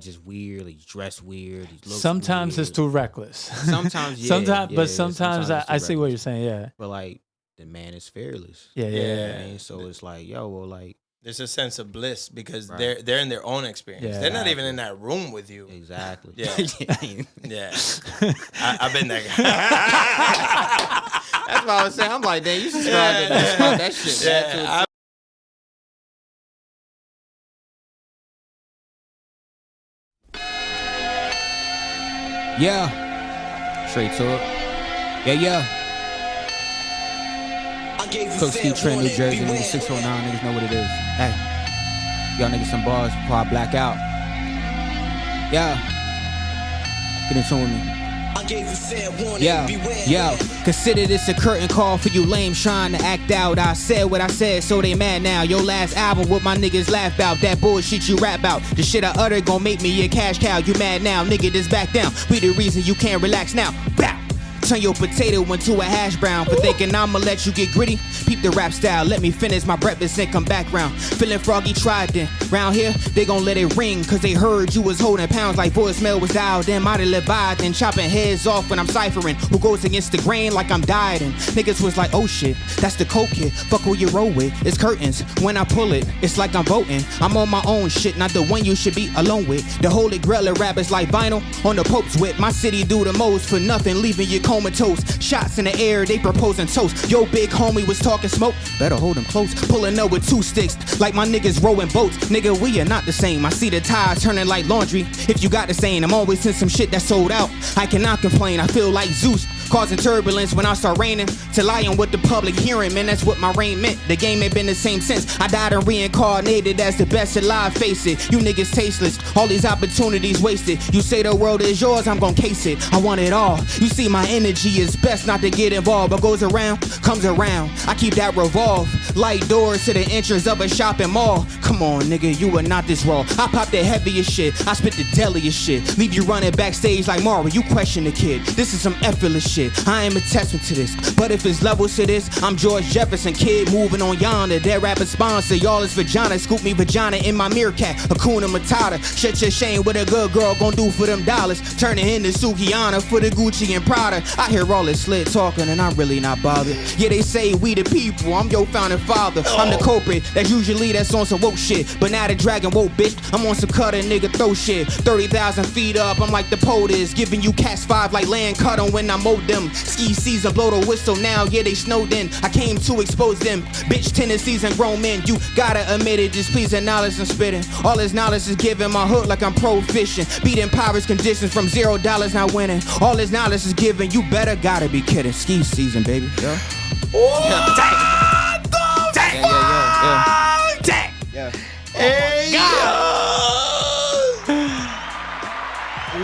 just weird. He's dressed weird. He looks sometimes weird. it's too reckless. Sometimes, yeah. Sometimes I see what you're saying. Yeah. But like the man is fearless. Yeah. And so it's like, yo, well, like there's a sense of bliss because they're in their own experience. Yeah, they're not even in that room with you. Exactly. Yeah. Yeah. I've been that guy. That's what I was saying. I'm like, damn, you describe that shit. Yeah. Yeah. Straight to it. Yeah. Cook Ski Trent, New Jersey, niggas 609, niggas know what it is. Hey. Y'all niggas some bars before I black out. Yeah. Get in tune with me. Yo, consider this a curtain call for you lames trying to act out. I said what I said, so they mad now. Your last album, what my niggas laugh about. That bullshit you rap about. The shit I utter gon' make me a cash cow. You mad now, nigga, just back down. We the reason you can't relax now. Bow. Turn your potato into a hash brown. For thinking I'ma let you get gritty. Peep the rap style, let me finish my breakfast and come back round. Feeling froggy tried then. Round here, they gon' let it ring. Cause they heard you was holding pounds like voicemail was dialed in. Mighty Leviathan, chopping heads off when I'm ciphering. Who goes against the grain like I'm dieting. Niggas was like, oh shit, that's the coke kid. Fuck who you roll with, it's curtains. When I pull it, it's like I'm voting. I'm on my own shit, not the one you should be alone with. The holy grail of rappers like vinyl on the Pope's whip. My city do the most for nothing, leaving you comatose. Shots in the air, they proposing toast. Yo, big homie was talking smoke, better hold him close. Pulling up with 2 sticks, like my niggas rowing boats. Nigga, we are not the same. I see the tides turning like laundry. If you got the same, I'm always in some shit that's sold out. I cannot complain, I feel like Zeus, causing turbulence when I start raining. To lying with the public hearing, man, that's what my reign meant. The game ain't been the same since I died and reincarnated as the best alive. Face it, you niggas tasteless, all these opportunities wasted. You say the world is yours, I'm gon' case it. I want it all. You see my energy is best not to get involved. What goes around, comes around. I keep that revolve. Light doors to the entrance of a shopping mall. Come on, nigga, you are not this raw. I pop the heaviest shit, I spit the deadliest shit. Leave you running backstage like Mario, you question the kid. This is some effortless shit, I am a testament to this. But if it's levels to this, I'm George Jefferson, kid moving on yonder. That rapper sponsor, y'all is vagina. Scoop me vagina in my meerkat, Hakuna Matata. Shut your shame, what a good girl gon' do for them dollars. Turn it into Sukihana for the Gucci and Prada. I hear all this slit talking and I'm really not bothered. Yeah, they say we the people, I'm your founding father. I'm the culprit, that's usually that's on some woke shit. But now the dragon woke, bitch, I'm on some cutter nigga throw shit. 30,000 feet up, I'm like the POTUS. Giving you cats 5 like land cut on when I mowed them. Ski season, blow the whistle now, yeah they snowed in. I came to expose them, bitch tendencies and grown men. You gotta admit it, just please acknowledge I'm spitting. All this knowledge is giving my hook like I'm pro fishing. Beating Pirates conditions from $0 not winning. All this knowledge is giving, you better gotta be kidding. Ski season, baby. Yeah. What the fuck? Yeah. Hey,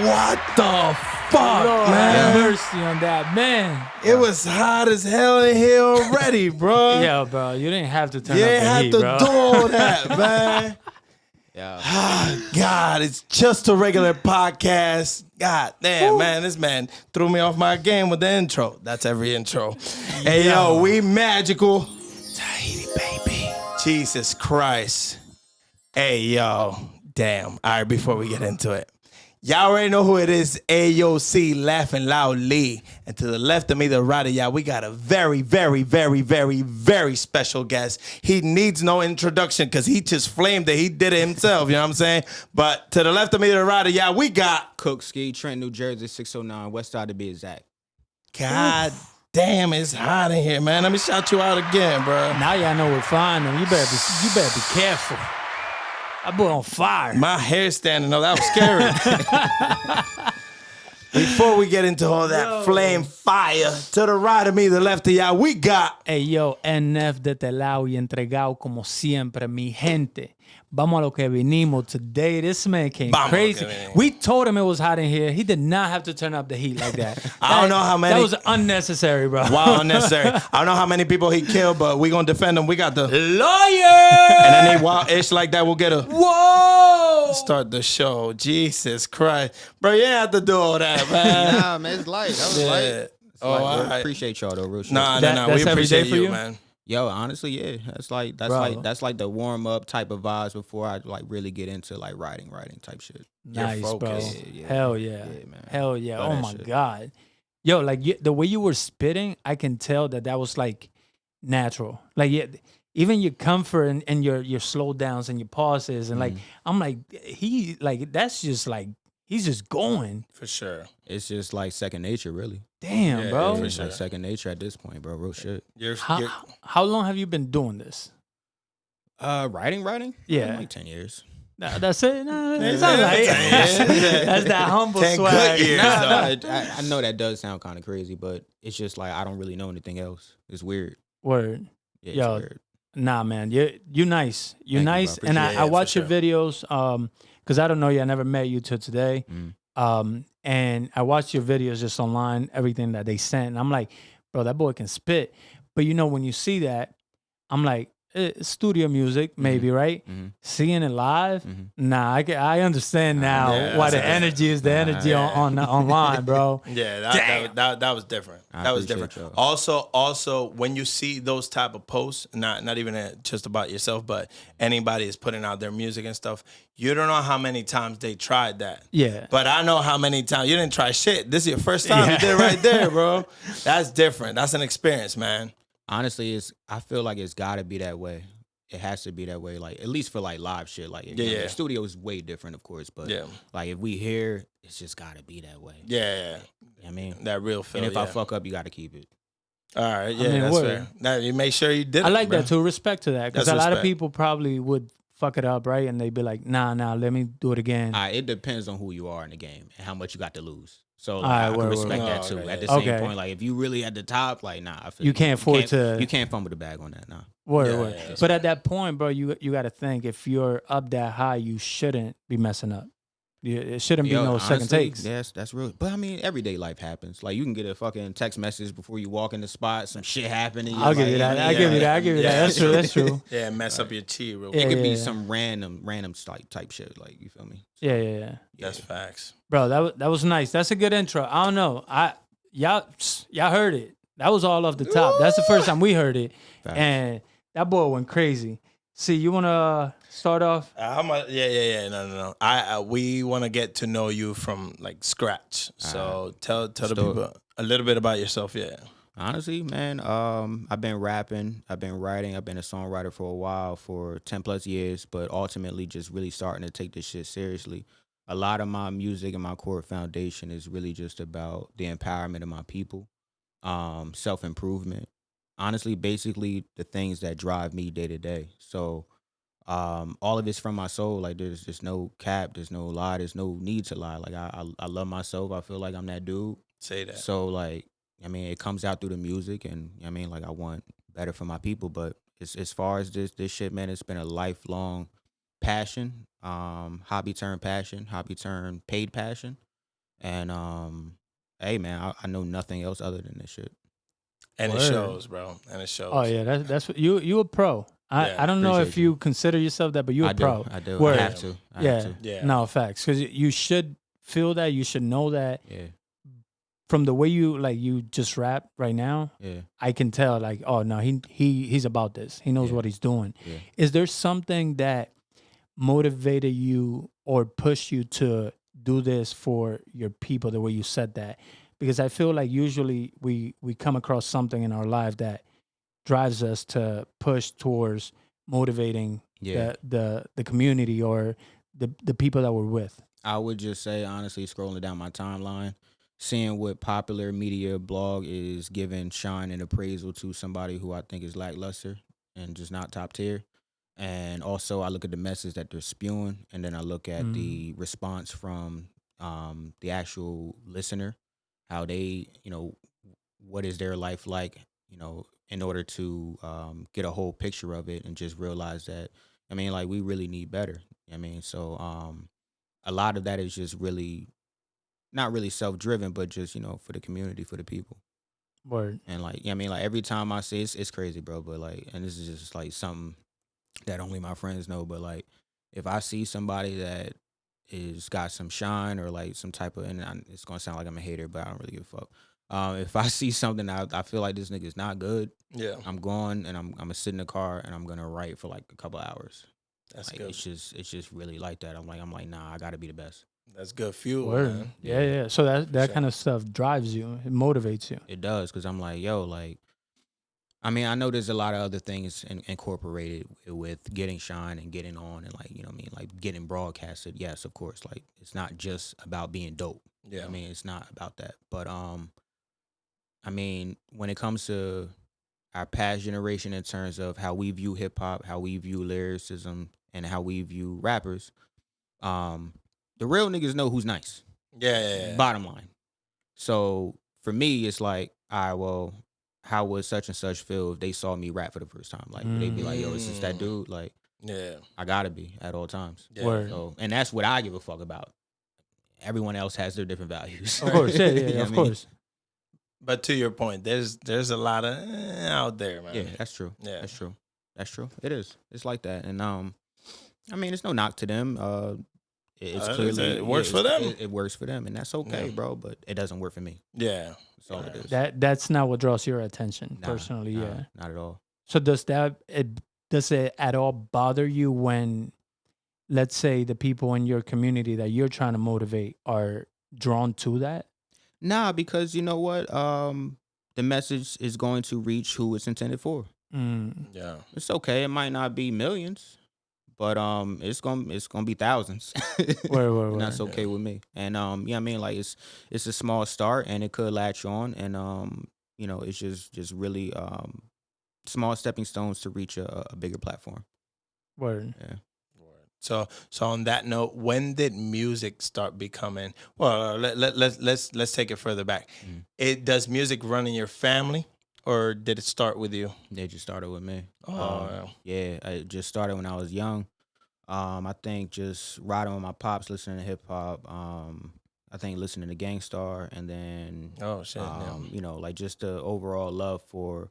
what the fuck, Lord, man? have mercy on that man. It was hot as hell in here already, bro. Yeah, bro, you didn't have to turn You up ain't the have heat, to bro. do all that, man. Yeah. God, it's just a regular podcast. God damn, man, this man threw me off my game with the intro. That's every intro. Hey, yo, we magical. Tahiti, baby. Jesus Christ. Hey, yo. Damn. All right, before we get into it. Y'all already know who it is. AOC, Laughing Loudly. And to the left of me, the right of y'all, we got a very, very, very, very, very special guest. He needs no introduction because he just flamed it. He did it himself, you know what I'm saying? But to the left of me, the right of y'all, we got Cook Ski Trent, New Jersey, 609, West Side to be exact. God damn, it's hot in here, man. Let me shout you out again, bro. Now y'all know we're fine. You better be careful. That boy on fire. My hair standing up. That was scary. Before we get into all that flame fire, to the right of me, the left of y'all, we got... Hey, yo, NF de este lado y entregado como siempre, mi gente. Vamos a lo que vinimos today. This man came crazy. We told him it was hot in here. He did not have to turn up the heat like that. I don't know how many. That was unnecessary, bro. Wow, unnecessary. I don't know how many people he killed, but we gonna defend him. We got the lawyer. And then he wild-ish like that, we'll get a... Whoa! Start the show. Jesus Christ. Bro, you ain't have to do all that, man. Nah, man, it's light. That was light. Oh, Light, all right. Appreciate y'all, though, real shit. Nah. We That's every appreciate day for you, you? man. Yo, honestly, yeah, that's like Bro. the warm up type of vibes before I like really get into like writing type shit. Nice, bro. focused. Hell yeah. Man. Hell yeah. Love Oh that my shit. God. Yo, like the way you were spitting, I can tell that was like natural. Like even your comfort and your slow downs and your pauses and like I'm like he like that's just like he's just going. For sure. It's just like second nature, really. Damn, Yeah, bro. for It's sure. like second nature at this point, bro. Real shit. How long have you been doing this? Writing? Yeah. Like 10 years. Nah, that's it. Nah, it's not like that's that humble 10 good swag. years. I know that does sound kind of crazy, but it's just like I don't really know anything else. It's weird. Word. Yeah, it's Yo, weird. nah, man. You nice. You Thank you, bro. nice. And Appreciate I it. watch For your videos because I don't know you. I never met you till today. And I watched your videos just online, everything that they sent. And I'm like, bro, that boy can spit. But when you see that, I'm like, studio music, maybe, right? Seeing it live, nah, I understand now Yeah, why that's the energy is the energy on online, bro. Yeah, that was different. That was different. appreciate y'all. Also, when you see those type of posts, not even just about yourself, but anybody is putting out their music and stuff, you don't know how many times they tried that. Yeah. But I know how many times you didn't try shit. This is your first time. You did it right there, bro. That's different. That's an experience, man. Honestly, I feel like it's gotta be that way. It has to be that way, like at least for like live shit. Like the studio is way different, of course, but like if we here, it's just gotta be that way. Yeah. I mean, That real feel. and if I fuck up, you gotta keep it. All right, yeah, mean, that's word. fair. Now you make sure you did it. I like bro. that too. Respect to that. Because That's a lot of respect. people probably would fuck it up, right? And they'd be like, nah, let me do it again. It depends on who you are in the game and how much you got to lose. So Alright, I can word, respect word. that Oh, too. okay, At the yeah. same Okay. point, like if you really at the top, like nah, I feel You can't afford to- You can't fumble the bag on that, nah. Word. yeah, But at that point, bro, you got to think if you're up that high, you shouldn't be messing up. It shouldn't be Yo, no second honestly, takes. Yes, that's real. But I mean, everyday life happens. Like you can get a fucking text message before you walk in the spot, some shit happening. I'll give you that. I give you that. That's true. Yeah, mess up your chi real It quick. could be yeah. some random type shit. Like you feel me? So, Yeah. That's facts. Bro, that was nice. That's a good intro. I don't know. Y'all heard it. That was all off the top. That's the first time we heard it. Facts. And that boy went crazy. See, you want to start off? How much? Yeah. No. We want to get to know you from like scratch. So tell the people a little bit about yourself. Yeah. Honestly, man, I've been rapping, I've been writing, I've been a songwriter for a while, for 10 plus years, but ultimately just really starting to take this shit seriously. A lot of my music and my core foundation is really just about the empowerment of my people, self-improvement. Honestly, basically the things that drive me day to day. So all of it's from my soul. Like there's just no cap, there's no lie, there's no need to lie. Like I love myself. I feel like I'm that dude. Say that. So like, I mean, it comes out through the music, and I mean, like I want better for my people. But as far as this shit, man, it's been a lifelong passion, hobby turned passion, hobby turned paid passion, and hey, man, I know nothing else other than this shit. And Word. it shows, bro. And it shows. Oh, yeah. That's what you a pro. Yeah, I don't know if appreciate you consider yourself that, but you're a pro. I do. Word. I have to. I Yeah. have to. Yeah. No, facts. Because you should feel that. You should know that. Yeah. From the way you just rap right now, Yeah. I can tell like, oh no, he's about this. He knows Yeah. what he's doing. Yeah. Is there something that motivated you or pushed you to do this for your people the way you said that? Because I feel like usually we come across something in our life that drives us to push towards motivating Yeah. the community or the people that we're with. I would just say, honestly, scrolling down my timeline, seeing what popular media blog is giving shine and appraisal to somebody who I think is lackluster and just not top tier. And also, I look at the message that they're spewing, and then I look at the response from the actual listener, how they, what is their life like, in order to get a whole picture of it and just realize that, I mean, like, we really need better. I mean, so a lot of that is just really not really self-driven, but just, for the community, for the people. Word. And like, I mean, like every time I see it's crazy, bro. But like, and this is just like something that only my friends know. But like, if I see somebody that is got some shine or like some type of, and it's gonna sound like I'm a hater, but I don't really give a fuck. If I see something I feel like this nigga's not good, Yeah, I'm going and I'm gonna sit in the car and I'm gonna write for like a couple hours. that's Like good. it's just really like that. I'm like, nah, I gotta be the best. That's good fuel, Word. man. Yeah. So that sure. kind of stuff drives you. It motivates you. It does, because I'm like, yo, like, I mean, I know there's a lot of other things incorporated with getting shine and getting on and like, you know what I mean, like getting broadcasted. Yes, of course. Like, it's not just about being dope. Yeah, I mean, it's not about that. But I mean, when it comes to our past generation in terms of how we view hip hop, how we view lyricism, and how we view rappers, the real niggas know who's nice. yeah. Bottom line. So for me, it's like, all right, well, how would such and such feel if they saw me rap for the first time? Like, would they be like, yo, is this that dude? Like, Yeah. I gotta be at all times. Yeah. Word. So, and that's what I give a fuck about. Everyone else has their different values. Of course. Yeah. You know what Of I mean? course. But to your point, there's a lot of out there, man. Yeah, that's true. Yeah. That's true. That's true. It is. It's like that. And I mean, it's no knock to them. It's clearly it works for them. It works for them, and that's okay, Yeah. bro. But it doesn't work for me. Yeah. That's all it is. That's not what draws your attention, Nah, personally. nah, Yeah. not at all. So does it at all bother you when, let's say, the people in your community that you're trying to motivate are drawn to that? Nah, because you know what? The message is going to reach who it's intended for. Yeah. It's okay. It might not be millions, but it's gonna be thousands. Word. And that's okay with me. And yeah, I mean, like it's a small start, and it could latch on, and you know, it's just really small stepping stones to reach a bigger platform. Word. Yeah. So on that note, when did music start becoming? Well, let's take it further back. Does music run in your family, or did it start with you? They just started with me. Oh, Yeah, it just started when I was young. I think just riding with my pops, listening to hip hop. I think listening to Gangstar, and then oh shit. Yeah. you know, like just the overall love for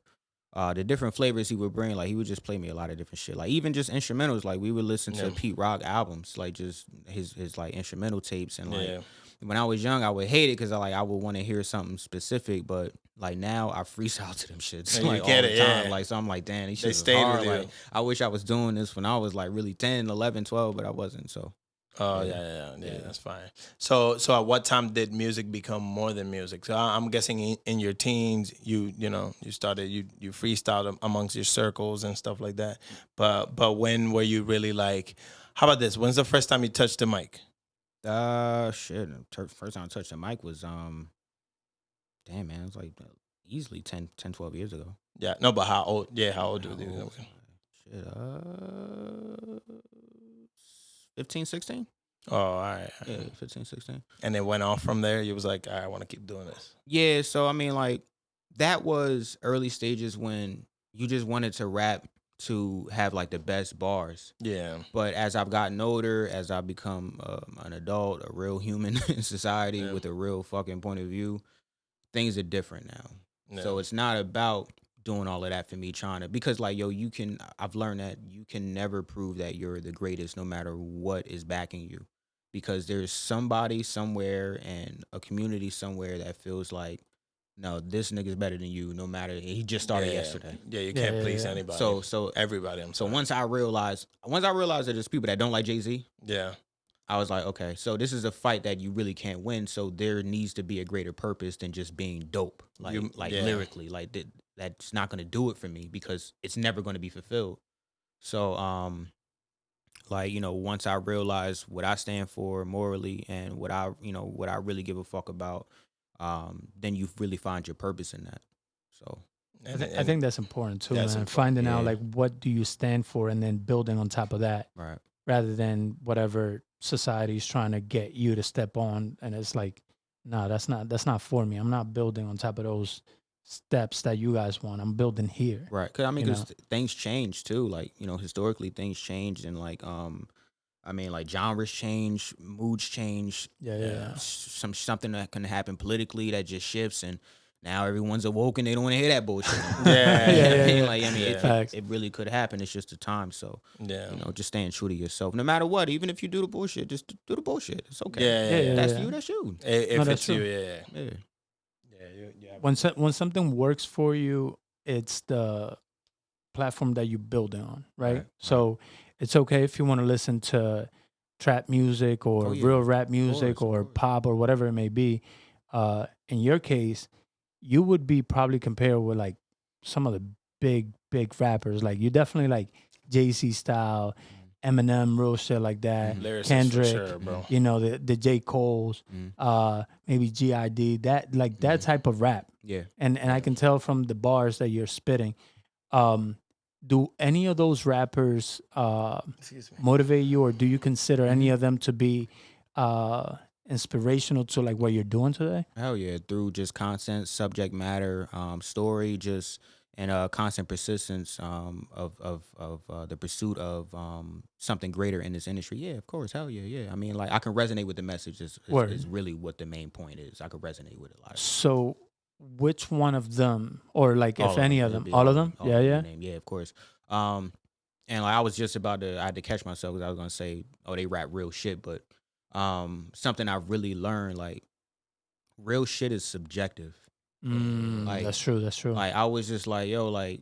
the different flavors he would bring. Like he would just play me a lot of different shit. Like even just instrumentals. Like we would listen to Pete Rock albums, like just his like instrumental tapes. And like when I was young, I would hate it because I would want to hear something specific. But like now, I freestyle to them shits Yeah, like you get all the it, time. yeah. Like so, I'm like, damn, these They shit stayed hard. with you. Like I wish I was doing this when I was like really 10, 11, 12, but I wasn't. So. Oh yeah, that's fine. So at what time did music become more than music? So I'm guessing in your teens, you started you freestyled amongst your circles and stuff like that. But when were you really like? How about this? When's the first time you touched the mic? Shit. First time I touched the mic was damn man, it was like easily 10, 12 years ago. Yeah, no, but how old? Yeah, how old were you? Shit, 15, 16? Oh, all right. Yeah, 15, 16. And it went on from there. You was like, all right, I want to keep doing this. Yeah, so I mean, like, that was early stages when you just wanted to rap to have like the best bars. Yeah. But as I've gotten older, as I've become an adult, a real human in society with a real fucking point of view, things are different now. Yeah. So it's not about doing all of that for me trying to, because like, yo, I've learned that you can never prove that you're the greatest no matter what is backing you, because there's somebody somewhere and a community somewhere that feels like, no, this nigga's better than you no matter, he just started yesterday. Yeah, you can't please anybody. So everybody. once I realized that there's people that don't like Jay-Z, yeah. I was like, okay, so this is a fight that you really can't win. So there needs to be a greater purpose than just being dope, lyrically. Like that's not going to do it for me because it's never going to be fulfilled. So, like, you know, once I realized what I stand for morally and what I really give a fuck about, then you really find your purpose in that. So I think that's important too, That's man. important, Finding out like what do you stand for, and then building on top of that, right, rather than whatever society's trying to get you to step on. And it's like, nah, that's not for me. I'm not building on top of those steps that you guys want. I'm building here. right. Because I mean, things change too. Like, you know, historically things changed, and like I mean, like genres change, moods change. Yeah. Something that can happen politically that just shifts, and now everyone's awoke and they don't want to hear that bullshit. Facts. It really could happen. It's just a time. So Yeah. you know, just staying true to yourself, no matter what. Even if you do the bullshit, just do the bullshit. It's okay. Yeah. That's you. That's you. If No, that's it's you, true. yeah. Yeah. when something works for you, it's the platform that you build it on, right? So it's okay if you want to listen to trap music or real rap music or pop or whatever it may be. In your case, you would be probably compared with like some of the big rappers. Like you definitely like Jay-Z style, Eminem, real shit like that. Kendrick, sure, bro. you know, the J. Cole's, maybe GID, that type of rap. Yeah. And I can tell from the bars that you're spitting. Do any of those rappers motivate you, or do you consider any of them to be inspirational to like what you're doing today? Hell yeah, through just constant subject matter, story, just and constant persistence of the pursuit of something greater in this industry. Yeah, of course, hell yeah. I mean, like I can resonate with the message. Is really what the main point is. I could resonate with it a lot. So, which one of them, or like if any of them, all of them? Yeah. Yeah, of course. And like I was just I had to catch myself because I was gonna say, oh, they rap real shit, but something I really learned, like real shit is subjective. Like, that's true. Like I was just like, yo, like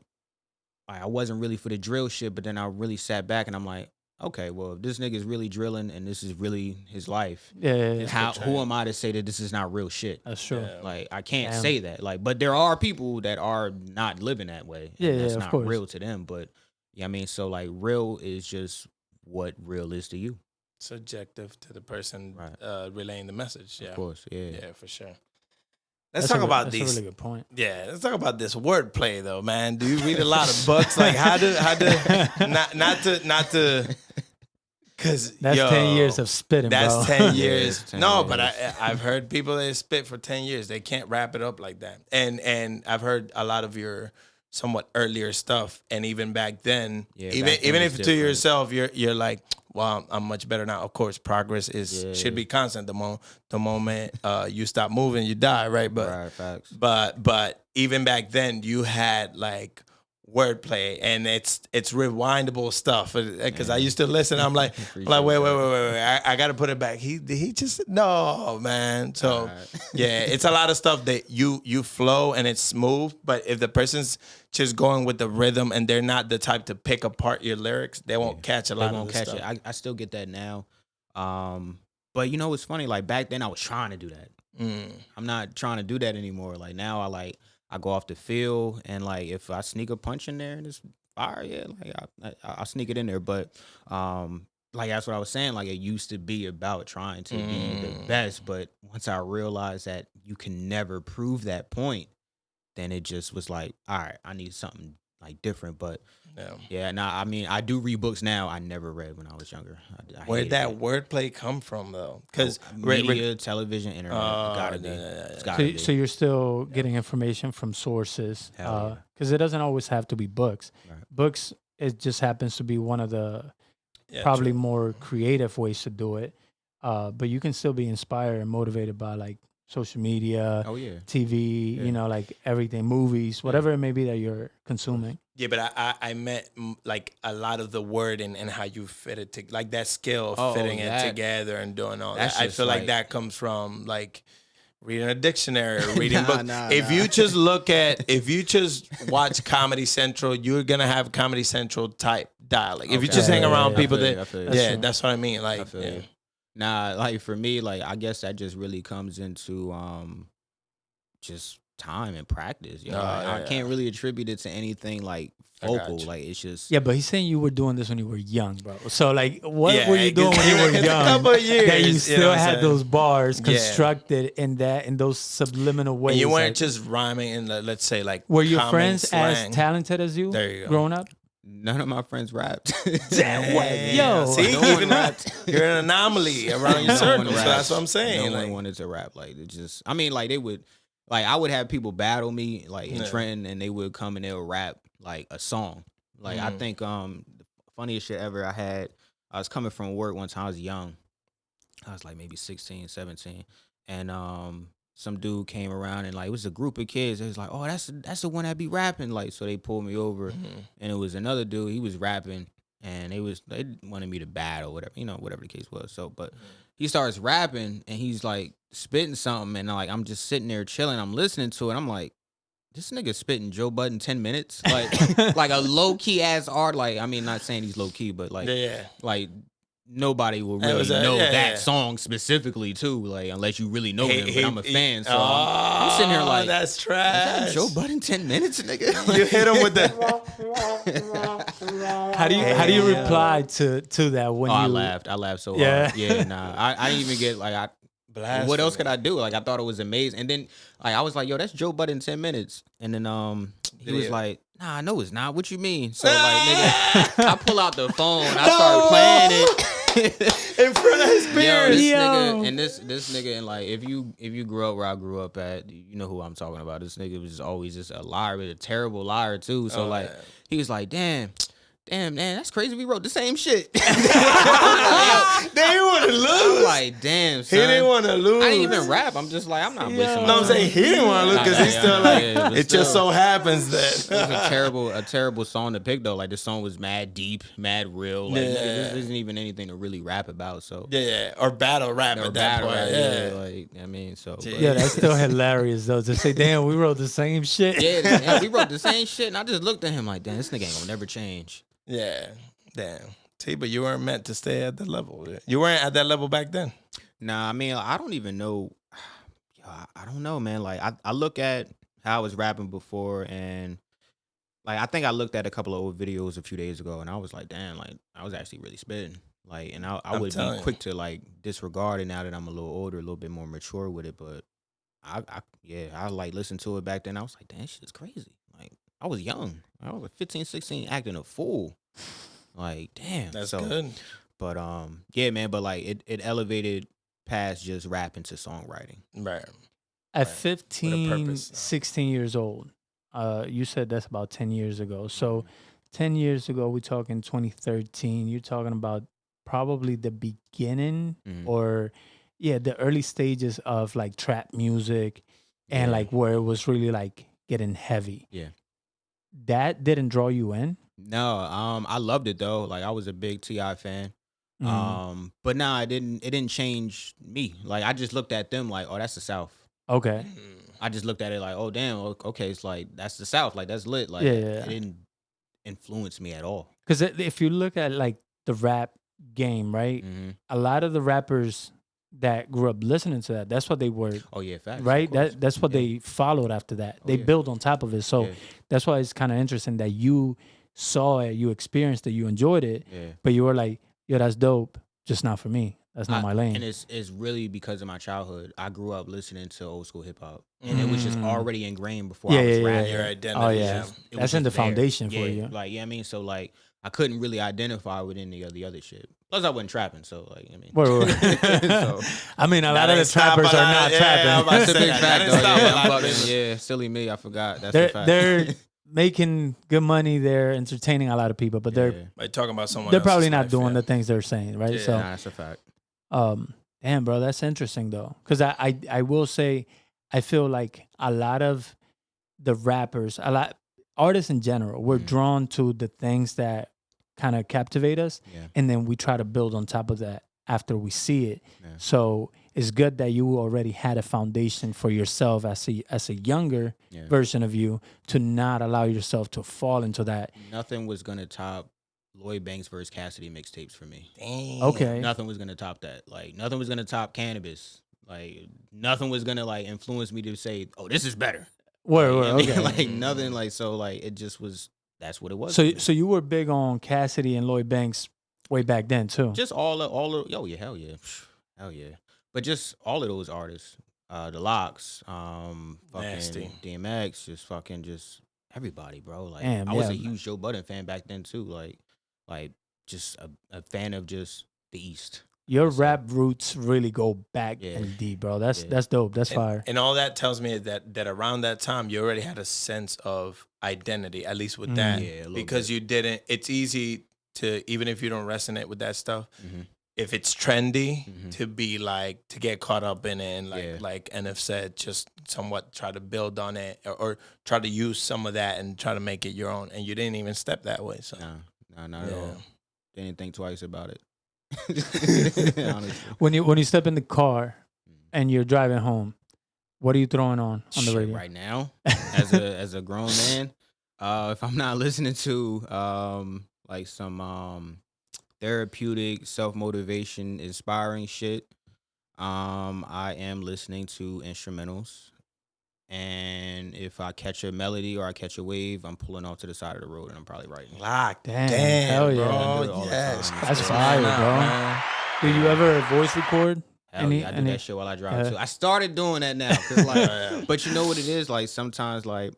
I wasn't really for the drill shit, but then I really sat back and I'm like, okay, well, if this nigga's really drilling and this is really his life, who am I to say that this is not real shit? That's true. Yeah. Like I can't say that. Like, but there are people that are not living that way. And that's of not course. real to them. But yeah, I mean, so like real is just what real is to you. Subjective to the person relaying the message. Yeah, of course. Yeah, for sure. Let's talk about these. That's a really good point. Yeah, let's talk about this wordplay though, man. Do you read a lot of books? Like how to not to because that's 10 years of spitting. That's bro. 10 years. 10 no, years. But I've heard people that spit for 10 years. They can't wrap it up like that. And I've heard a lot of your somewhat earlier stuff, and even back then, even if to yourself you're like, well, I'm much better now. Of course, progress should be constant. The moment you stop moving, you die, right? But facts. But even back then, you had like wordplay, and it's rewindable stuff. Because I used to listen, I'm like, wait, I got to put it back. He just no, man. So it's a lot of stuff that you flow and it's smooth. But if the person's just going with the rhythm and they're not the type to pick apart your lyrics, they won't catch a lot of the stuff. I still get that now. But you know, it's funny. Like back then, I was trying to do that. I'm not trying to do that anymore. Like now, I go off the field, and like if I sneak a punch in there and it's fire, like I'll sneak it in there. But like that's what I was saying. Like it used to be about trying to be the best, but once I realized that you can never prove that point, then it just was like, all right, I need something like different. But I mean, I do read books now. I never read when I was younger. Where'd that wordplay come from, though? Because media, television, internet, gotta be. So you're still getting information from sources, because it doesn't always have to be books. Right. Books, it just happens to be one of the probably more creative ways to do it. But you can still be inspired and motivated by like social media, TV, you know, like everything, movies, whatever it may be that you're consuming. Yeah, but I meant like a lot of the word and how you fit it to like that skill of fitting it together and doing all that. I feel like that comes from like reading a dictionary or reading books. If you just watch Comedy Central, you're gonna have Comedy Central type dialect. If you just hang around people that's what I mean. Like Nah, like for me, like I guess that just really comes into just time and practice. You know, I can't really attribute it to anything like vocal. Like it's just but he's saying you were doing this when you were young, bro. So like, what were you doing when you were young? A couple of years, that you still had those bars constructed in those subliminal ways. And you weren't just rhyming in the, let's say, like. Were your friends as talented as you? There you go. Growing up. None of my friends rapped. Yo, see, you're an anomaly around your circle. So that's what I'm saying. No one wanted to rap. Like it just, I mean, like they would, like I would have people battle me, like in Trenton, and they would come and they'll rap like a song. Like I think the funniest shit ever I was coming from work one time. I was young. I was like maybe 16, 17, and some dude came around and like it was a group of kids. They was like, "Oh, that's the one that be rapping." Like, so they pulled me over, and it was another dude. He was rapping, and they wanted me to battle, whatever the case was. So, but he starts rapping, and he's like, spitting something, and like I'm just sitting there chilling. I'm listening to it. I'm like, this nigga spitting Joe Budden 10 minutes, like a low key ass art. Like, I mean, not saying he's low key, but like, like nobody will really know that song specifically too, like unless you really know him. But I'm a fan, so I'm sitting here like, that's trash. Is that Joe Budden 10 minutes, nigga. You hit him with the. How do you reply to that when you? I laughed so hard. Yeah, nah, I didn't even get like Blasphemy. What else could I do? Like I thought it was amazing, and then like I was like, "Yo, that's Joe Budden 10 minutes," and then he was like, "Nah, no, it's not. What you mean?" So like, nigga, I pull out the phone, I start playing it in front of his peers. This nigga, and like if you grew up where I grew up at, you know who I'm talking about. This nigga was always just a liar, but a terrible liar too. So he was like, damn, man, that's crazy. We wrote the same shit. They didn't want to lose. I'm like, damn, son. He didn't want to lose. I didn't even rap. I'm just like, I'm not wasting my No, I'm saying he didn't want to lose because he's still like, it just so happens that. It was a terrible song to pick though. Like the song was mad deep, mad real. Like this isn't even anything to really rap about. So or battle rap at that point. Like I mean, so that's still hilarious though to say, damn, we wrote the same shit. Yeah, we wrote the same shit, and I just looked at him like, damn, this nigga ain't gonna never change. Yeah, damn. See, but you weren't meant to stay at that level. You weren't at that level back then. Nah, I mean, I don't even know. I don't know, man. Like, I look at how I was rapping before, and like I think I looked at a couple of old videos a few days ago, and I was like, damn, like I was actually really spitting. Like, and I would be quick to like disregard it now that I'm a little older, a little bit more mature with it. But I like listened to it back then. I was like, damn, this shit's crazy. Like, I was young. I was like 15, 16, acting a fool. Like, damn. That's good. But yeah, man. But like, it elevated past just rapping to songwriting. Right. At 15, 16 years old, you said that's about 10 years ago. So 10 years ago, we're talking 2013. You're talking about probably the beginning or, the early stages of like trap music and like where it was really like getting heavy. Yeah. That didn't draw you in? No, I loved it though. Like I was a big T.I. fan. But nah, it didn't change me. Like I just looked at them like, oh, that's the South. Okay. I just looked at it like, oh damn, okay, it's like that's the South. Like that's lit. Like it didn't influence me at all. Because if you look at like the rap game, right? A lot of the rappers that grew up listening to that, that's what they were. Oh yeah, facts. Right? That's what they followed after that. They built on top of it. So that's why it's kind of interesting that you saw it, you experienced it, you enjoyed it, but you were like, yo, that's dope, just not for me. That's not my lane. And it's really because of my childhood. I grew up listening to old school hip hop, and it was just already ingrained before I was rapping. Your identity. Oh yeah, that's in the foundation for you. Like I mean, so like I couldn't really identify with any of the other shit. Plus, I wasn't trapping, so like I mean, so, I mean, a lot of the trappers are not trapping. That's a big fact, though. Silly me, I forgot. That's a fact. They're making good money. They're entertaining a lot of people, but they're talking about someone. They're probably not doing the things they're saying, right? So that's a fact. Damn, bro, that's interesting though, because I will say, I feel like a lot of the rappers, artists in general, we're drawn to the things that kind of captivate us, and then we try to build on top of that after we see it. So it's good that you already had a foundation for yourself as a younger version of you to not allow yourself to fall into that. Nothing was gonna top Lloyd Banks versus Cassidy mixtapes for me. Damn. Okay. Nothing was gonna top that. Like nothing was gonna top Cannabis. Like nothing was gonna like influence me to say, "Oh, this is better." Okay. Like nothing. Like so. Like it just was. That's what it was. So you were big on Cassidy and Lloyd Banks way back then too. Just all of hell yeah. But just all of those artists, the Locks, fucking Nasty. DMX, just everybody, bro. Like Damn, I was a huge Joe Budden fan back then too. Like just a fan of just the East. Your rap roots really go back and deep, bro. That's dope. That's fire. And all that tells me is that around that time you already had a sense of identity, at least with that, because you didn't. It's easy to, even if you don't resonate with that stuff, if it's trendy, to be like, to get caught up in it, and like NF said, just somewhat try to build on it or try to use some of that and try to make it your own. And you didn't even step that way. So no, not at all. Didn't think twice about it. When you step in the car and you're driving home, what are you throwing on the Shit, radio right now? As a grown man, if I'm not listening to like some therapeutic, self-motivation, inspiring shit, I am listening to instrumentals. And if I catch a melody or I catch a wave, I'm pulling off to the side of the road and I'm probably writing. Lock. Damn, hell yeah. bro. I do it all the Yes. time. That's Yes, fire, man, bro. man. Do you ever voice record? Hell yeah, I do that shit while I drive too. I started doing that now, 'cause like, but you know what it is? Like sometimes, like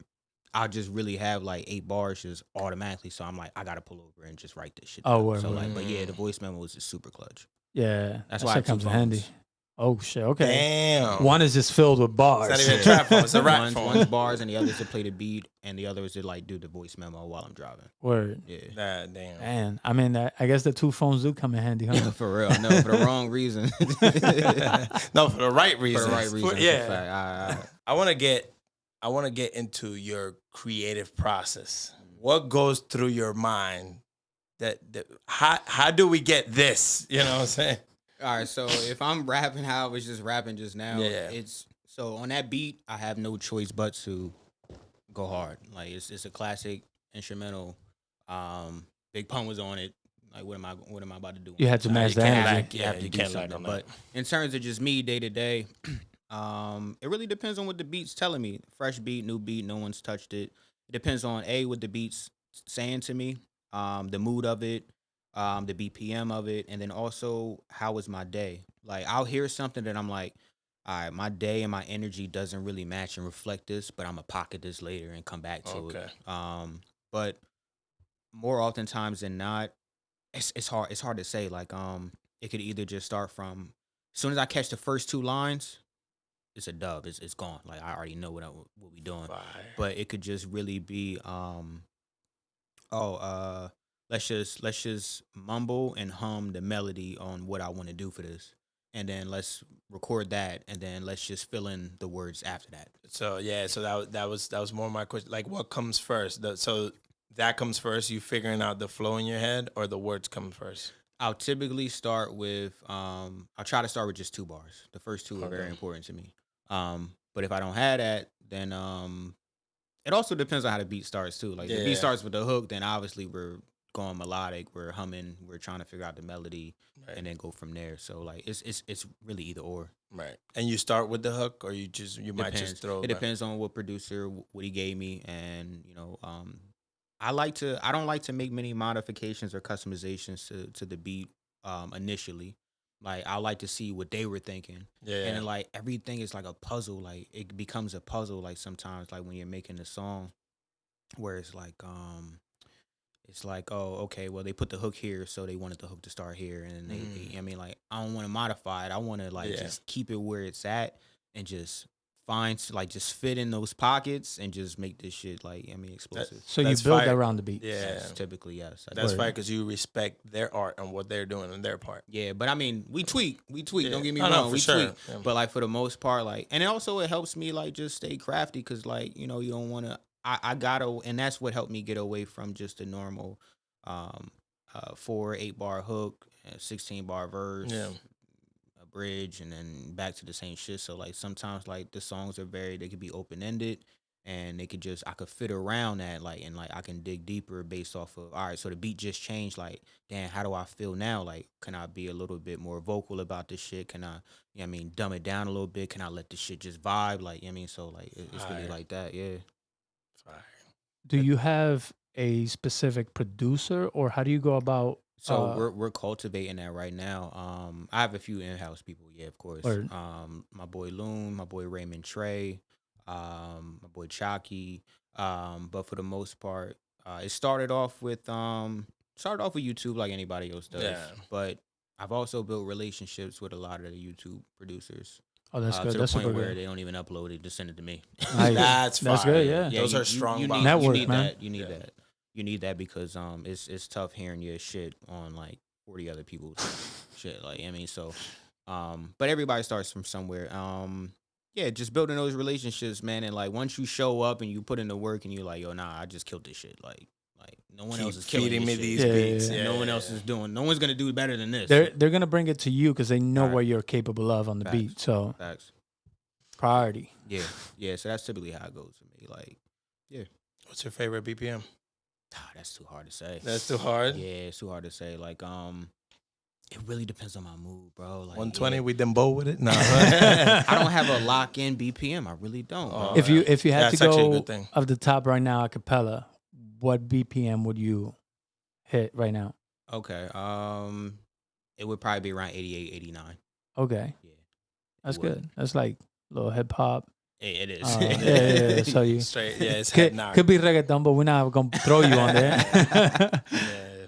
I'll just really have like 8 bars just automatically. So I'm like, I gotta pull over and just write this shit. Oh, down. word, So word. like, but yeah, the voice memo is just super clutch. Yeah, That's that why I shit have two comes in handy. phones. Oh shit, okay. Damn. One is just filled with bars. It's not even a trap phone. It's a rap phone. One's bars and the other's to play the beat and the other is to like do the voice memo while I'm driving. Word. Yeah. Nah, damn. Man, I mean, I guess the 2 phones do come in handy, huh? For real. No, for the wrong reason. No, for the right reason. For the right reason. Yeah. I want to get into your creative process. What goes through your mind? That how do we get this? You know what I'm saying? All right, so if I'm rapping how I was just rapping just now, Yeah. it's so on that beat, I have no choice but to go hard. Like it's a classic instrumental. Big Pun was on it. Like what am I about to do? You had to match you the can't energy. lack- you can't lack on But that. in terms of just me day to day, it really depends on what the beat's telling me. Fresh beat, new beat, no one's touched it. It depends on what the beat's saying to me, the mood of it, the BPM of it, and then also how was my day. Like I'll hear something that I'm like, all right, my day and my energy doesn't really match and reflect this, but I'm gonna pocket this later and come back to it. But more oftentimes than not, it's hard. It's hard to say. Like it could either just start from as soon as I catch the first 2 lines, it's a dub. It's gone. Like I already know what we doing. Fire. But it could just really be let's just mumble and hum the melody on what I want to do for this. And then let's record that and then let's just fill in the words after that. So yeah, so that was more my question. Like, what comes first? So that comes first. You figuring out the flow in your head, or the words come first? I'll typically start with I'll try to start with just 2 bars. The first 2 are very important to me. But if I don't have that, then it also depends on how the beat starts too. Like if the beat starts with the hook, then obviously we're going melodic, we're humming, we're trying to figure out the melody, and then go from there. So like it's really either or. Right. And you start with the hook, or you might just throw. It depends on what producer, what he gave me, and I don't like to make many modifications or customizations to the beat initially. Like I like to see what they were thinking. Yeah. And like everything is like a puzzle. Like it becomes a puzzle like sometimes like when you're making a song where it's like oh, okay, well they put the hook here, so they wanted the hook to start here, and they I mean like I don't want to modify it. I want to like just keep it where it's at and just just fit in those pockets and just make this shit like explosive. So you build that around the beat. Yeah. Yes, typically yes. That's fine because you respect their art and what they're doing on their part. Yeah, but I mean, we tweak. Yeah. Don't get me No, wrong, for we sure. tweak. Yeah. But like for the most part, like, and also it helps me like just stay crafty because like you don't want to. I gotta, and that's what helped me get away from just a normal 4-8 bar hook, 16 bar verse, a bridge, and then back to the same shit. So like sometimes like the songs are they could be open ended. And they could I could fit around that, like, and like I can dig deeper based off of, all right, so the beat just changed, like, damn, how do I feel now? Like, can I be a little bit more vocal about this shit? Can I, dumb it down a little bit? Can I let this shit just vibe? Like, so like, it's really like that, yeah. Fire. Do you have a specific producer, or how do you go about? So we're cultivating that right now. I have a few in-house people, yeah, of course. Word. My boy Loon, my boy Raymond Trey, my boy Chalky. But for the most part, it started off with YouTube like anybody else does. Yeah. But I've also built relationships with a lot of the YouTube producers. Oh, that's good. To That's the point super where good. they don't even upload it; just send it to me. That's That's fire. good, yeah. Those are strong You bonds. need, Network, you need man. that. You need that. You need that because it's tough hearing your shit on like 40 other people's shit. Like so but everybody starts from somewhere. Yeah, just building those relationships, man. And like once you show up and you put in the work and you're like, yo, nah, I just killed this shit. Like Like no one Keep else is killing feeding me this these shit. beats. Yeah. Yeah, No one else is doing. No one's gonna do better than this. They're gonna bring it to you because they know Right. what you're capable of on the Facts. beat. So Facts. priority. Yeah. So that's typically how it goes for me. Like, What's your favorite BPM? that's too hard to say. That's too hard. Yeah, it's too hard to say. Like, it really depends on my mood, bro. Like 120. We them bow with it. No, I don't have a lock in BPM. I really don't. Bro. Oh, If you had That's to actually a go good thing. of the top right now a cappella, what BPM would you hit right now? Okay. It would probably be around 88, 89. Okay, Yeah. that's It would. good. That's like a little hip hop. It is. Yeah. So you Straight. Yeah, it's head knock. could be reggaeton, but we're not gonna throw you on there. Yeah,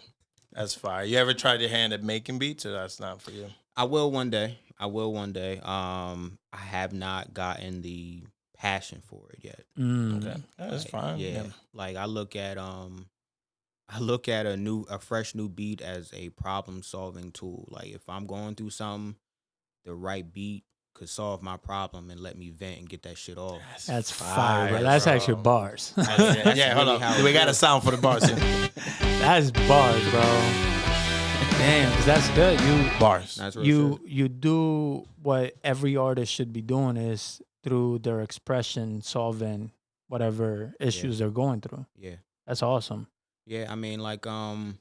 that's fire. You ever tried your hand at making beats, or that's not for you? I will one day. I have not gotten the passion for it yet. Okay, that's Like, fine. Yeah. Like I look at a fresh new beat as a problem solving tool. Like if I'm going through something, the right beat could solve my problem and let me vent and get that shit off. That's fire, bro. That's actually bars. Yeah, hold really how on. it We got a feels. sound for the bars. That's bars, bro. Damn, 'cause that's good. Bars. That's real shit. You do what every artist should be doing is through their expression solving whatever issues they're going through. Yeah. That's awesome. Yeah, I mean, like, I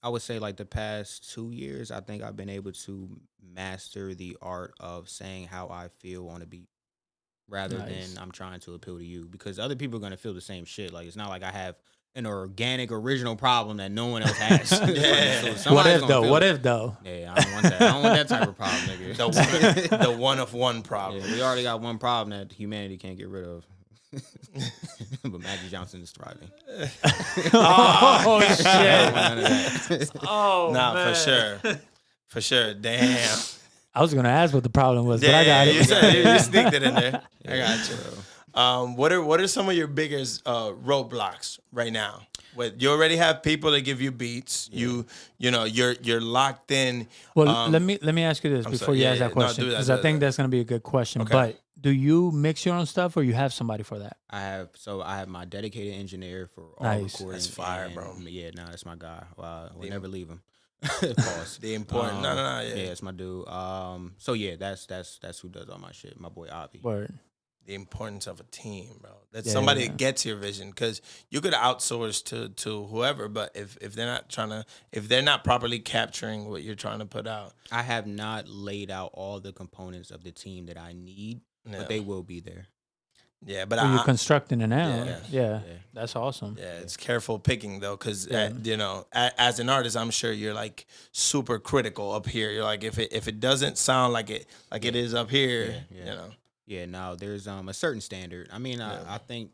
would say, like, the past 2 years, I think I've been able to master the art of saying how I feel on a beat rather Nice. than I'm trying to appeal to you. Because other people are going to feel the same shit. Like, it's not like I have an organic, original problem that no one else has. Yeah. So What somebody's if gonna though? feel What it. if though? Yeah, I don't want that. I don't want that type of problem, nigga. The one of one problem. Yeah, we already got one problem that humanity can't get rid of. But Magic Johnson is thriving. Oh I shit! don't want none of that. Oh Nah, man. for sure. For sure. Damn. I was gonna ask what the problem was, but I got it. You said you sneaked it in there. I got you. So, What are some of your biggest roadblocks right now? You already have people that give you beats. You know you're locked in. Well, let me ask you this before sorry. you Yeah, ask that yeah. No, question do that, because do I think that. that's gonna be a good question. Okay. But do you mix your own stuff or you have somebody for that? I have my dedicated engineer for all Nice. recording. That's fire, and, bro. Yeah, that's my guy. We'll never leave him. Pause. The important. No. Yeah. Yeah, it's my dude. So yeah, that's who does all my shit. My boy Avi. Word. The importance of a team, bro. That's Yeah, somebody yeah. that gets your vision, because you could outsource to whoever, but if they're not properly capturing what you're trying to put out, I have not laid out all the components of the team that I need, Yeah. but they will be there. yeah. But So you're constructing it now. Yeah. Yeah. That's awesome. yeah, it's careful picking though, because Yeah. as an artist, I'm sure you're like super critical up here. You're like, if it doesn't sound like it is up here, Yeah. you know. Yeah, no, there's a certain standard. I mean, I think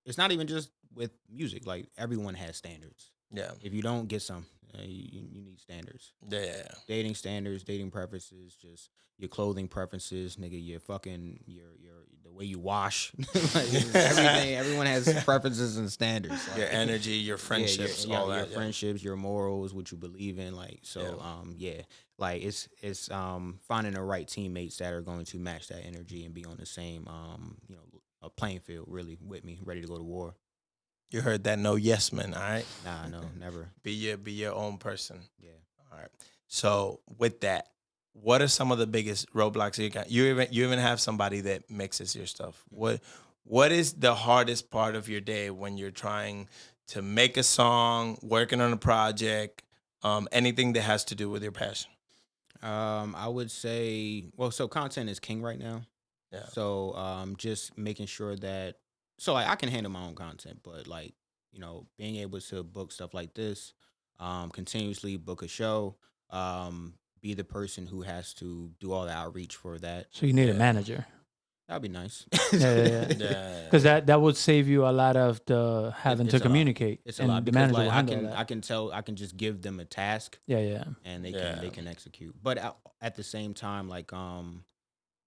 it's not even just with music. Like everyone has standards. Yeah, If you don't get some, you need standards. yeah. Dating standards, dating preferences, just your clothing preferences, nigga, your the way you wash. Like, everything. Everyone has preferences and standards. Like, Your energy, your friendships, your all that. your friendships, your morals, what you believe in. Like so, like it's finding the right teammates that are going to match that energy and be on the same a playing field really with me, ready to go to war. You heard that? No yes man. All right. Nah, no, never. Be your own person. Yeah. All right. So with that, what are some of the biggest roadblocks you got? You even have somebody that mixes your stuff. What is the hardest part of your day when you're trying to make a song, working on a project, anything that has to do with your passion? I would say, so content is king right now. Yeah. So just making sure that, so like I can handle my own content, but like, being able to book stuff like this, continuously book a show, be the person who has to do all the outreach for that. So you need a manager. That'd be nice. Yeah. Yeah. Because that would save you a lot of the having It's to a lot. communicate. It's a and lot the because manager like will handle that. I can just give them a task Yeah. and Yeah. they can execute. But at the same time, like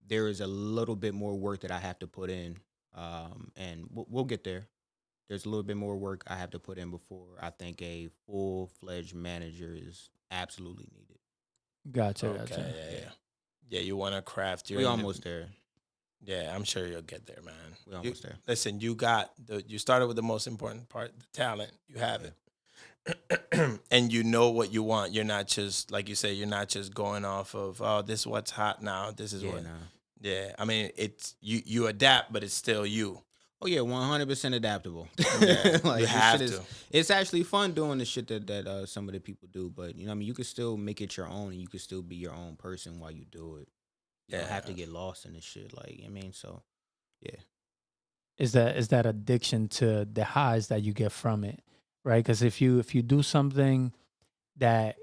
there is a little bit more work that I have to put in, and we'll get there. There's a little bit more work I have to put in before I think a full-fledged manager is absolutely needed. Gotcha. Okay. Yeah. You want to craft your. We almost there. Yeah, I'm sure you'll get there, man. We almost there. Listen, you started with the most important part, the talent. You have it. and you know what you want. You're not just, like you say, you're not just going off of, oh, this is what's hot now. This is what. Nah. Yeah, I mean, it's you adapt, but it's still you. Oh yeah, 100% adaptable. Yeah, Like, you this have shit to. it's actually fun doing the shit that some of the people do, but you know, what I mean, you can still make it your own, and you can still be your own person while you do it. You don't have to get lost in this shit. Like, I mean, so yeah. Is that addiction to the highs that you get from it, right? Because if you do something that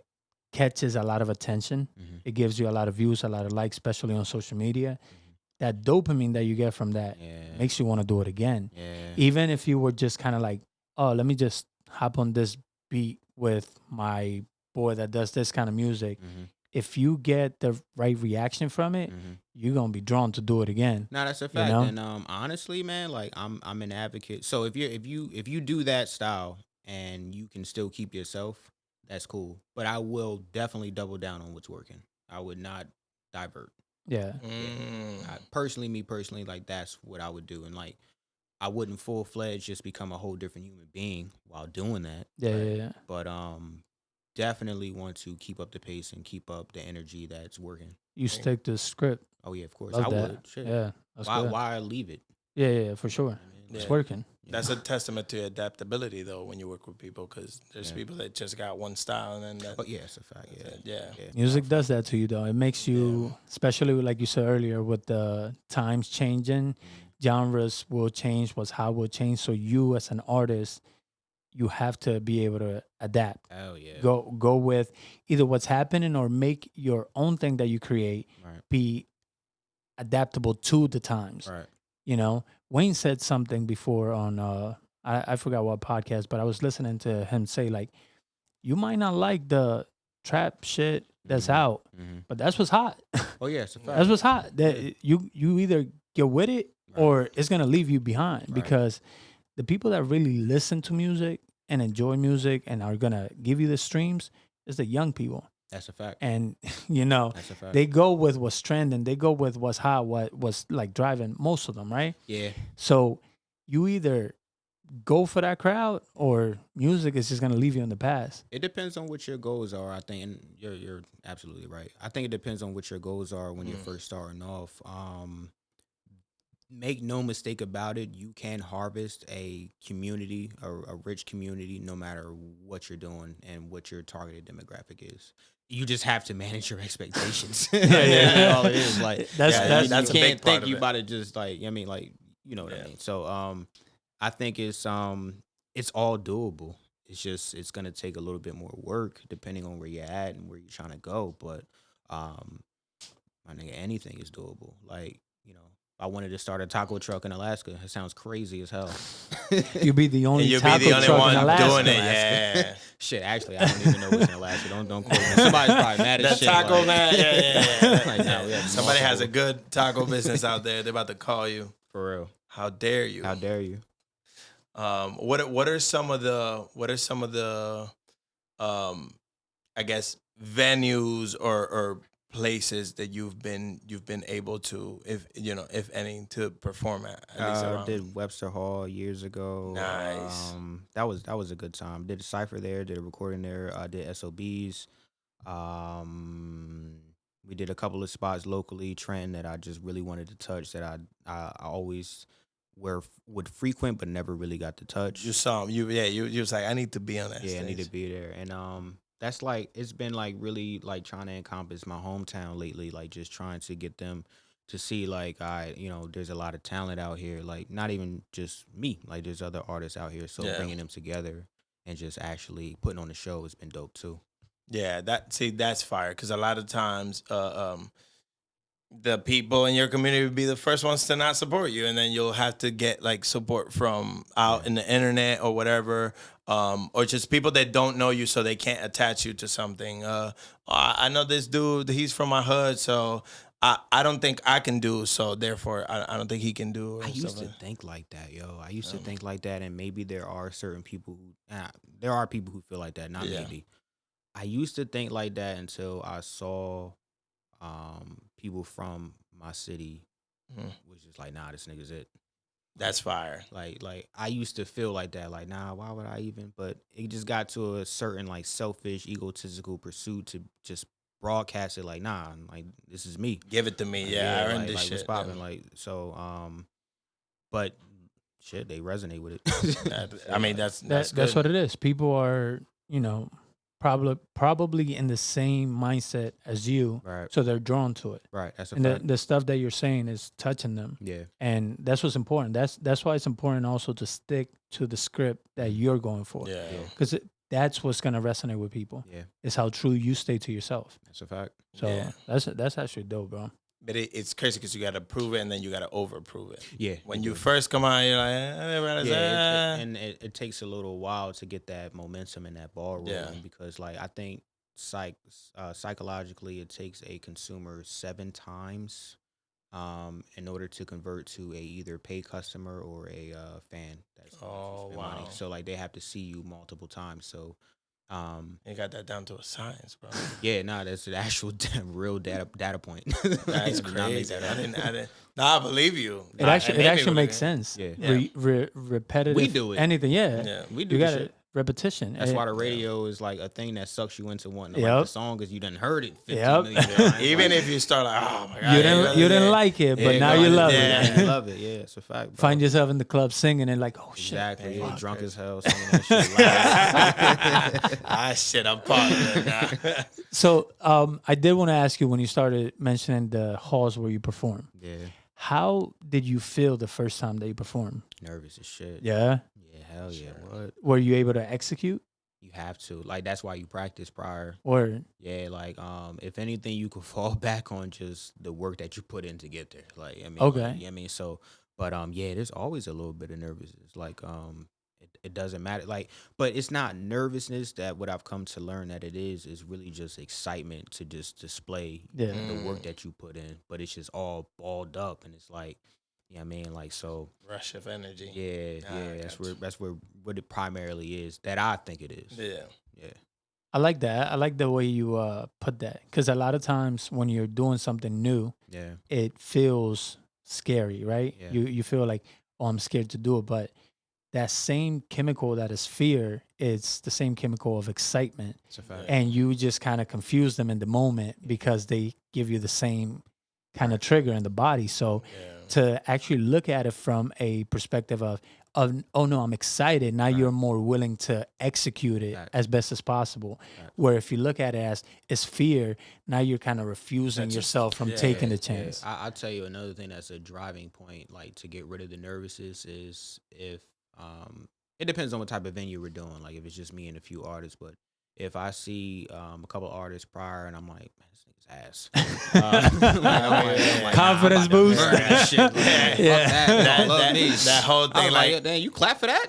catches a lot of attention, Mm-hmm. it gives you a lot of views, a lot of likes, especially on social media. That dopamine that you get from that makes you want to do it again. Yeah. Even if you were just kind of like, oh, let me just hop on this beat with my boy that does this kind of music. Mm-hmm. If you get the right reaction from it, you're gonna be drawn to do it again. No, that's a fact. You know? And honestly, man, like I'm an advocate. So if you do that style and you can still keep yourself, that's cool. But I will definitely double down on what's working. I would not divert. Yeah. Me personally, like that's what I would do. And like I wouldn't full fledged just become a whole different human being while doing that. Yeah. But definitely want to keep up the pace and keep up the energy that's working. You stick to the script. Oh yeah, of course. Love I that. would. Shit. Yeah. That's good. Why leave it? Yeah, for sure. It's working. That's a testament to adaptability, though, when you work with people, because there's people that just got one style, and then that. Oh yeah, it's a fact. Yeah. Music does that to you, though. It makes you, especially like you said earlier, with the times changing, genres will change, what's how will change. So you, as an artist, you have to be able to adapt. Oh yeah. Go with either what's happening or make your own thing that you create be adaptable to the times. Right. You know, Wayne said something before on I forgot what podcast, but I was listening to him say, like, you might not like the trap shit that's out, but that's what's hot. Oh yeah, it's a fact. That's what's hot. That you either get with it or it's gonna leave you behind, because the people that really listen to music and enjoy music and are gonna give you the streams is the young people. That's a fact. And you know, they go with what's trending, they go with what's hot, what was like driving most of them, right? Yeah. So you either go for that crowd or music is just gonna leave you in the past. It depends on what your goals are, I think, and you're absolutely right. I think it depends on what your goals are when you're first starting off. Make no mistake about it, you can harvest a community, a rich community, no matter what you're doing and what your targeted demographic is. You just have to manage your expectations. That's all it is. Like that's a you big can't part think of you it. about it just like, I mean, like, you know what I mean. So I think it's all doable. It's just it's gonna take a little bit more work depending on where you're at and where you're trying to go. But my nigga, anything is doable. Like, you know, I wanted to start a taco truck in Alaska. It sounds crazy as hell. You'll be the only And you'll taco be the only truck one in Alaska. doing it. Yeah. Shit, actually, I don't even know what's in Alaska. Don't quote me. Somebody's probably mad as That shit. taco like, man. Yeah. like, nah, we have Somebody has a multiple- good taco business out there. They're about to call you. For real. How dare you? How dare you? What are some of the I guess venues or places that you've been able to, if any, to perform at least I around? did Webster Hall years ago. Nice. That was a good time. Did a cipher there. Did a recording there. I did SOBs. We did a couple of spots locally, Trenton, that I just really wanted to touch. That I always would frequent, but never really got to touch. You saw him. You was like, I need to be on that Yeah, stage. I need to be there. And that's like, it's been like really like trying to encompass my hometown lately, like just trying to get them to see like there's a lot of talent out here, like not even just me, like there's other artists out here. So bringing them together and just actually putting on the show has been dope too. Yeah, that's fire, because a lot of times the people in your community would be the first ones to not support you, and then you'll have to get like support from out in the internet or whatever, or just people that don't know you, so they can't attach you to something. I know this dude, he's from my hood, so I don't think I can do, so therefore I don't think he can do. I used to think like that, yo. I used to think like that, and maybe there are certain people who feel like that, not maybe. I used to think like that until I saw people from my city was just like, nah, this nigga's it. That's fire. Like I used to feel like that. Like, nah, why would I even? But it just got to a certain like selfish, egotistical pursuit to just broadcast it. Like, nah, like this is me. Give it to me. Like, Yeah, I earned like, this like, shit. what's popping? Yeah. Like, so, but shit, they resonate with it. I mean, that's That's what it is. People are, probably in the same mindset as you, Right. so they're drawn to it. Right. That's a And fact. the stuff that you're saying is touching them. Yeah. And that's what's important. That's why it's important also to stick to the script that you're going for. Yeah. Because that's what's gonna resonate with people. Yeah. Is how true you stay to yourself. That's a fact. So Yeah. that's actually dope, bro. But it's crazy because you got to prove it and then you got to overprove it. Yeah. When you first come out, you're like, everybody's and it takes a little while to get that momentum and that ball rolling Yeah. because, like, I think psychologically it takes a consumer 7 times in order to convert to a either paid customer or a fan. That's spend money. Wow. So like they have to see you multiple times. So you got that down to a science, bro. yeah, that's the actual real data point. That's crazy. I didn't. No, I believe you. It actually makes sense. Yeah. Repetitive. We do it. Anything, yeah. Yeah. We do You the got shit. it. Repetition. That's why the radio is like a thing that sucks you into wanting to like Yep. the song because you done heard it 15 Yep. million times. Even Like, if you start like, oh my god, you didn't like it, but yeah, now go you ahead. love Yeah. it. I love it. Yeah, it's a fact. Bro. Find yourself in the club singing and like, oh shit. Exactly. Yeah, Fuck, drunk crazy. as hell singing that shit. Loud. shit, I'm popular now. So I did want to ask you when you started mentioning the halls where you perform. Yeah, How did you feel the first time that you performed? nervous as shit. Yeah. Yeah, hell yeah. What? Were you able to execute? You have to. Like, that's why you practice prior. Or Yeah, like, if anything, you could fall back on just the work that you put in to get there. Like, I mean, Okay. I mean, so, but, yeah, there's always a little bit of nervousness. Like, it doesn't matter. Like, but it's not nervousness that what I've come to learn that it is really just excitement to just display Yeah. the work that you put in. But it's just all balled up, and it's like, yeah, I mean, like, so. Rush of energy. Yeah, Ah, yeah, gotcha. that's where what it primarily is that I think it is. Yeah. Yeah, I like that. I like the way you put that. Because a lot of times when you're doing something new, yeah, it feels scary, right? Yeah. You feel like, oh, I'm scared to do it. But that same chemical that is fear, it's the same chemical of excitement. it's a fact. And you just kind of confuse them in the moment because they give you the same kind of trigger in the body. So Yeah. to actually look at it from a perspective of oh no, I'm excited. Now you're more willing to execute it Right. as best as possible. Right. Where if you look at it as it's fear, now you're kind of refusing That's just- yourself from yeah, taking the Yeah, chance. I'll tell you another thing that's a driving point, like to get rid of the nervousness is if it depends on what type of venue we're doing. Like if it's just me and a few artists, but if I see a couple artists prior and I'm like, man, this nigga's ass. I'm like, Confidence nah, I'm about to boost. murder that shit. Like, Yeah. fuck that. They That- don't love that- me. that whole I thing, was like- damn, you clap for that?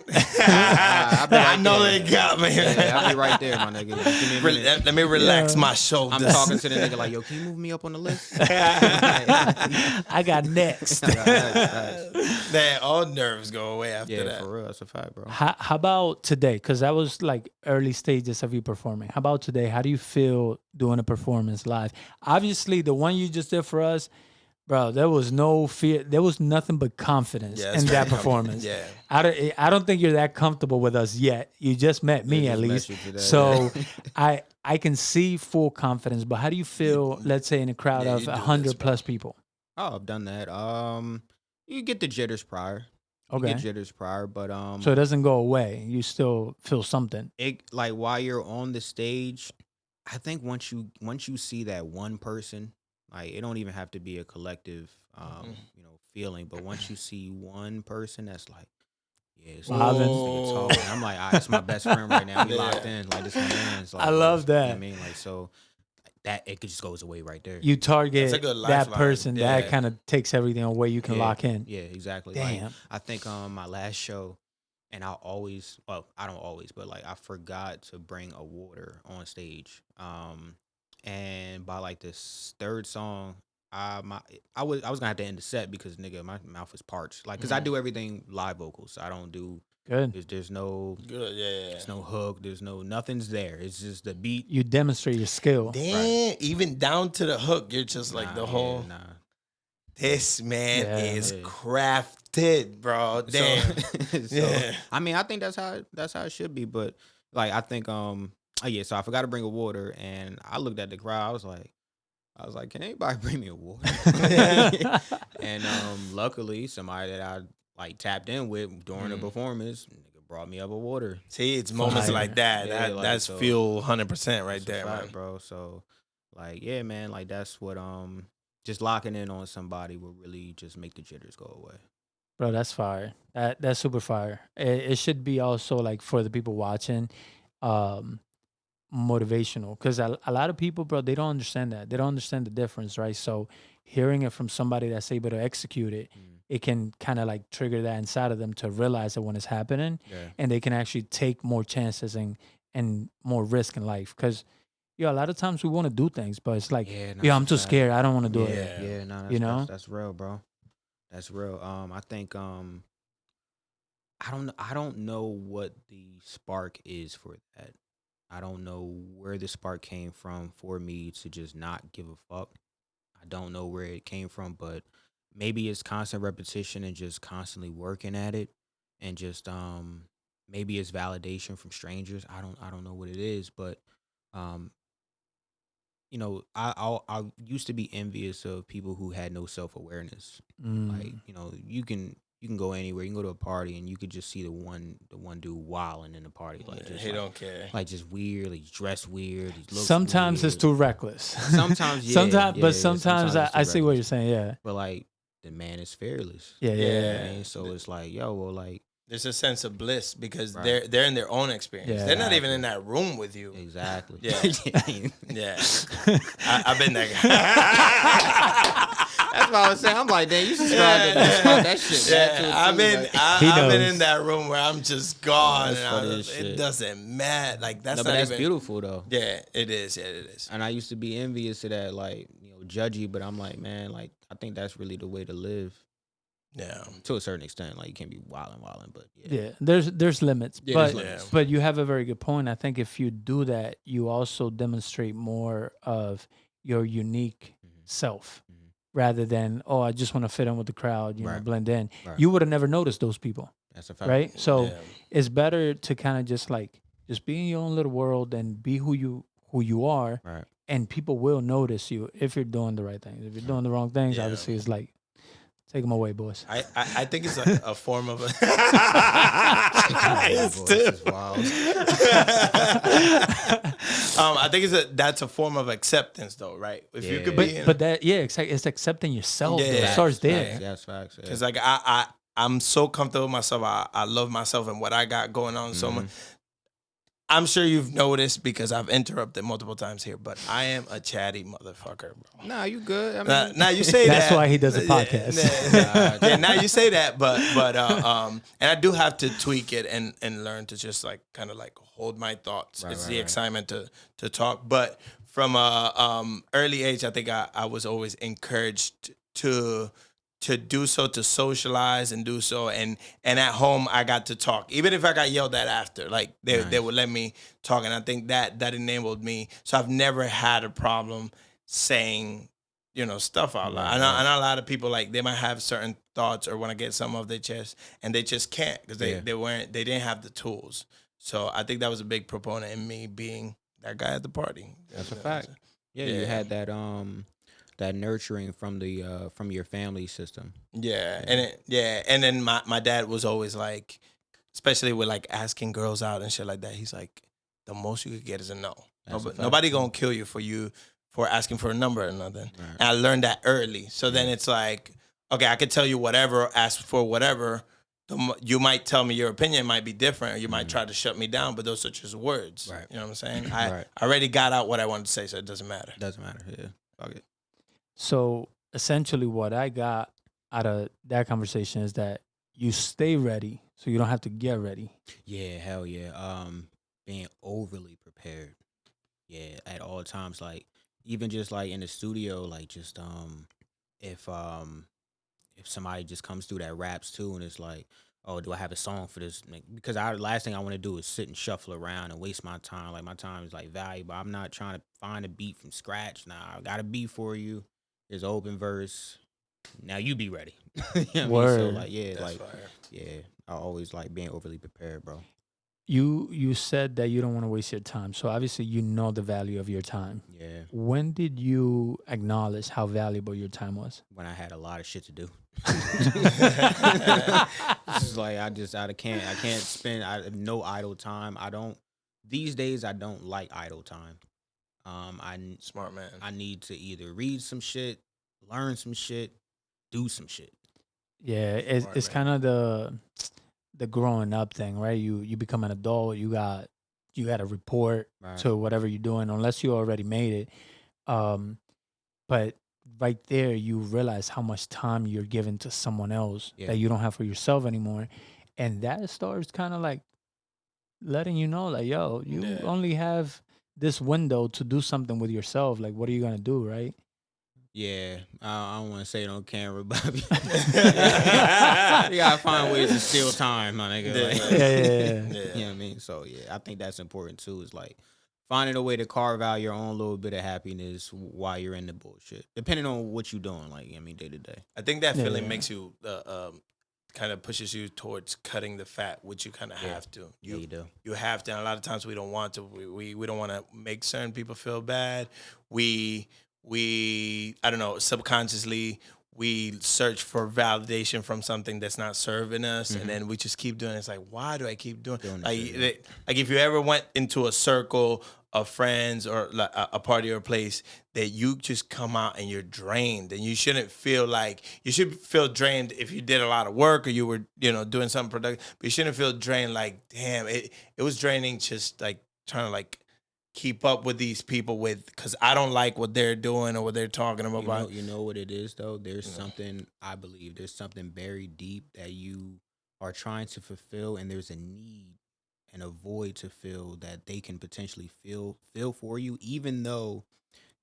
I know they got me. Yeah, I'll be right there, my nigga. Just give me a minute. Let me relax Yeah. my shoulders. I'm talking to the nigga like, yo, can you move me up on the list? I got next. Man, all nerves go away after Yeah, that. for real. That's a fact, bro. How about today? Because that was like early stages of you performing. How about today? How do you feel doing a performance live? Obviously, the one you just did for us, bro, there was no fear. There was nothing but confidence Yeah, it's in very that performance. Yeah. I don't think you're that comfortable with us yet. You just met me Yeah, at just met least. you today, So I can see full confidence. But how do you feel, let's say, in a crowd Yeah, of you do this, 100 bro. plus people? Oh, I've done that. You get the jitters prior. You Okay. get jitters prior, but So it doesn't go away. You still feel something. it like while you're on the stage, I think once you see that one person, like it don't even have to be a collective feeling, but once you see one person that's like, yeah, it's Wow, this then- nigga talking. I'm like, all right, it's my best friend right now. We Yeah. locked in. Like this my man. It's like, I love you know what that. I mean, like so that it just goes away right there. You target That's a good that lifeline. person Yeah. that kind of takes everything away. You can Yeah. lock in. Yeah, exactly. Damn. Like, I think my last show, and I don't always, but like I forgot to bring a water on stage. And by like this third song, I was gonna have to end the set because nigga, my mouth is parched. Like, cause I do everything live vocals. I don't do. Good. There's no. Good, yeah. There's no hook. There's nothing's there. It's just the beat. You demonstrate your skill. Damn, even down to the hook, you're just like Nah, the yeah, whole. nah. This man Yeah. is Yeah. crafty. did, bro. Damn. I mean, I think that's how it should be. But like, I think so I forgot to bring a water, and I looked at the crowd. I was like, can anybody bring me a water? And luckily, somebody that I like tapped in with during the performance brought me up a water. See, it's moments like that. That's fuel 100% right there, man. Bro. So, like, yeah, man, like that's what just locking in on somebody will really just make the jitters go away. Bro, that's fire. That's super fire. It should be also like for the people watching, motivational, because a lot of people, bro, they don't understand that. They don't understand the difference, right? So hearing it from somebody that's able to execute it, it can kind of like trigger that inside of them to realize that when it's happening, and they can actually take more chances and more risk in life. Because a lot of times we want to do things, but it's like, I'm too scared. I don't want to do it. Yeah, no, that's real, bro. That's real. I think I don't know what the spark is for that. I don't know where the spark came from for me to just not give a fuck. I don't know where it came from, but maybe it's constant repetition and just constantly working at it, and just maybe it's validation from strangers. I don't know what it is, but I used to be envious of people who had no self-awareness. Like, you can go anywhere. You can go to a party and you could just see the one dude wilding in the party. Like, just, he don't care. Like, just weird. He's dressed weird. He looks Sometimes weird. it's too reckless. Sometimes, sometimes I see what you're saying. Yeah. But like, the man is fearless. Yeah. And so it's like, like, there's a sense of bliss because they're in their own experience. Yeah, they're not even in that room with you. Exactly. Yeah. I've been that guy. That's what I was saying. I'm like, damn, you subscribe to that shit. Yeah, I've been in that room where I'm just gone. It doesn't matter. Like, that's not that's even beautiful though. Yeah, it is. Yeah, it is. And I used to be envious of that, like, judgy, but I'm like, man, like, I think that's really the way to live. Yeah, to a certain extent, like, you can't be wilding, but there's limits. Yeah, but there's limits. But you have a very good point. I think if you do that, you also demonstrate more of your unique self, rather than, I just want to fit in with the crowd, you know, blend in. Right. You would have never noticed those people. That's a fact. Right? So it's better to kind of just be in your own little world and be who you are. Right. And people will notice you if you're doing the right things. If you're doing the wrong things, obviously it's like, take them away, boys. I think it's a form of it's wild. I think that's a form of acceptance, though, right? If you could it's accepting yourself. Yeah, it starts there. Yes, facts. Because like I'm so comfortable with myself. I love myself and what I got going on so much. I'm sure you've noticed because I've interrupted multiple times here, but I am a chatty motherfucker, bro. Nah, you good. I mean, now you say that's why he does a podcast. Now you say that, but and I do have to tweak it and learn to just like kind of like hold my thoughts. It's the excitement to talk, but from a early age, I think I was always encouraged to do so, to socialize and do so. And at home, I got to talk. Even if I got yelled at after, like they would let me talk. And I think that enabled me. So I've never had a problem saying, stuff out loud. I know a lot of people, like, they might have certain thoughts or want to get something off their chest and they just can't because they didn't have the tools. So I think that was a big proponent in me being that guy at the party. That's a fact. Yeah, you had that that nurturing from the from your family system. And then my dad was always like, especially with like asking girls out and shit like that, he's like, the most you could get is a no. Nobody gonna kill you for asking for a number or nothing. Right. And I learned that early. So then it's like, okay, I could tell you whatever, ask for whatever. You might tell me your opinion might be different, or you might try to shut me down, but those are just words. Right. You know what I'm saying? I already got out what I wanted to say, so it doesn't matter. Doesn't matter. Yeah. Fuck it. So essentially what I got out of that conversation is that you stay ready so you don't have to get ready. Yeah, hell yeah. Being overly prepared. Yeah, at all times. Like, even just like in the studio, like, just if somebody just comes through that raps too and it's like, oh, do I have a song for this? Because last thing I want to do is sit and shuffle around and waste my time. Like, my time is like valuable. I'm not trying to find a beat from scratch. Nah, I got a beat for you. There's open verse, now you be ready. You know what I mean? Word. So like, yeah, That's like, fire. yeah, I always like being overly prepared, bro. You said that you don't want to waste your time. So obviously you know the value of your time. Yeah, When did you acknowledge how valuable your time was? when I had a lot of shit to do. It's just like I can't spend no idle time. I don't these days. I don't like idle time. Smart man. I need to either read some shit, learn some shit, do some shit. Yeah, Smart, it's man. kind of the growing up thing, right? You become an adult, you got to report Right. to whatever you're doing unless you already made it. But right there you realize how much time you're giving to someone else Yeah. that you don't have for yourself anymore. And that starts kind of like letting you know like, yo, you Yeah. only have this window to do something with yourself. Like, what are you going to do, right? Yeah, I don't want to say it on camera, but you gotta find ways to steal time, my nigga. Like, Yeah. you know what I mean? So yeah, I think that's important too. Is like finding a way to carve out your own little bit of happiness while you're in the bullshit, depending on what you're doing. Like, I mean, day to day. I think that feeling Yeah. makes you kind of pushes you towards cutting the fat, which you kind of have to. Yeah, you do. You have to. And a lot of times we don't want to. We don't want to make certain people feel bad. We I don't know, subconsciously we search for validation from something that's not serving us, and then we just keep doing it. It's like, why do I keep doing like like if you ever went into a circle of friends or like a party or a place that you just come out and you're drained, and you shouldn't feel like you should feel drained if you did a lot of work or you were doing something productive, but you shouldn't feel drained like, damn, it was draining just like trying to like keep up with these people because I don't like what they're doing or what they're talking about. You know what it is though? There's something, I believe there's something buried deep that you are trying to fulfill, and there's a need and a void to fill that they can potentially fill for you, even though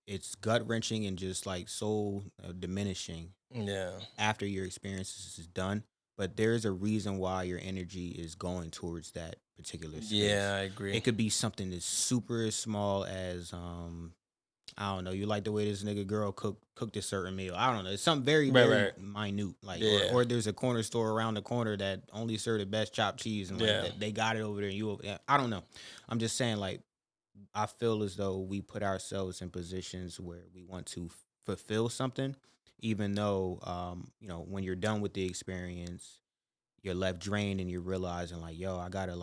it's gut wrenching and just like soul diminishing Yeah. after your experiences is done. But there's a reason why your energy is going towards that particular space. Yeah, I agree. It could be something that's super small as I don't know, you like the way this nigga girl cooked a certain meal. I don't know. It's something very, very minute. Like or there's a corner store around the corner that only serve the best chopped cheese, and like that they got it over there. I don't know. I'm just saying, like, I feel as though we put ourselves in positions where we want to fulfill something, even though when you're done with the experience, you're left drained and you're realizing like, yo, I gotta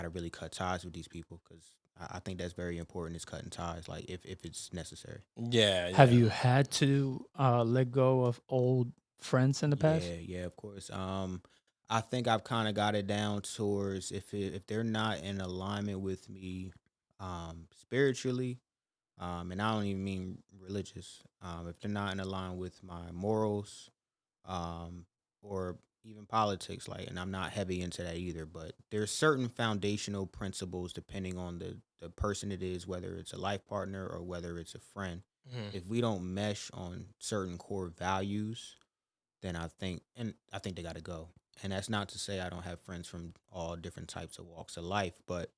really cut ties with these people, because I think that's very important, is cutting ties, like if it's necessary. Yeah. Have you had to let go of old friends in the past? Yeah, of course. I think I've kind of got it down towards if they're not in alignment with me, spiritually, and I don't even mean religious. If they're not in alignment with my morals, or even politics, like, and I'm not heavy into that either, but there's certain foundational principles depending on the person it is, whether it's a life partner or whether it's a friend. If we don't mesh on certain core values, then I think they got to go. And that's not to say I don't have friends from all different types of walks of life, but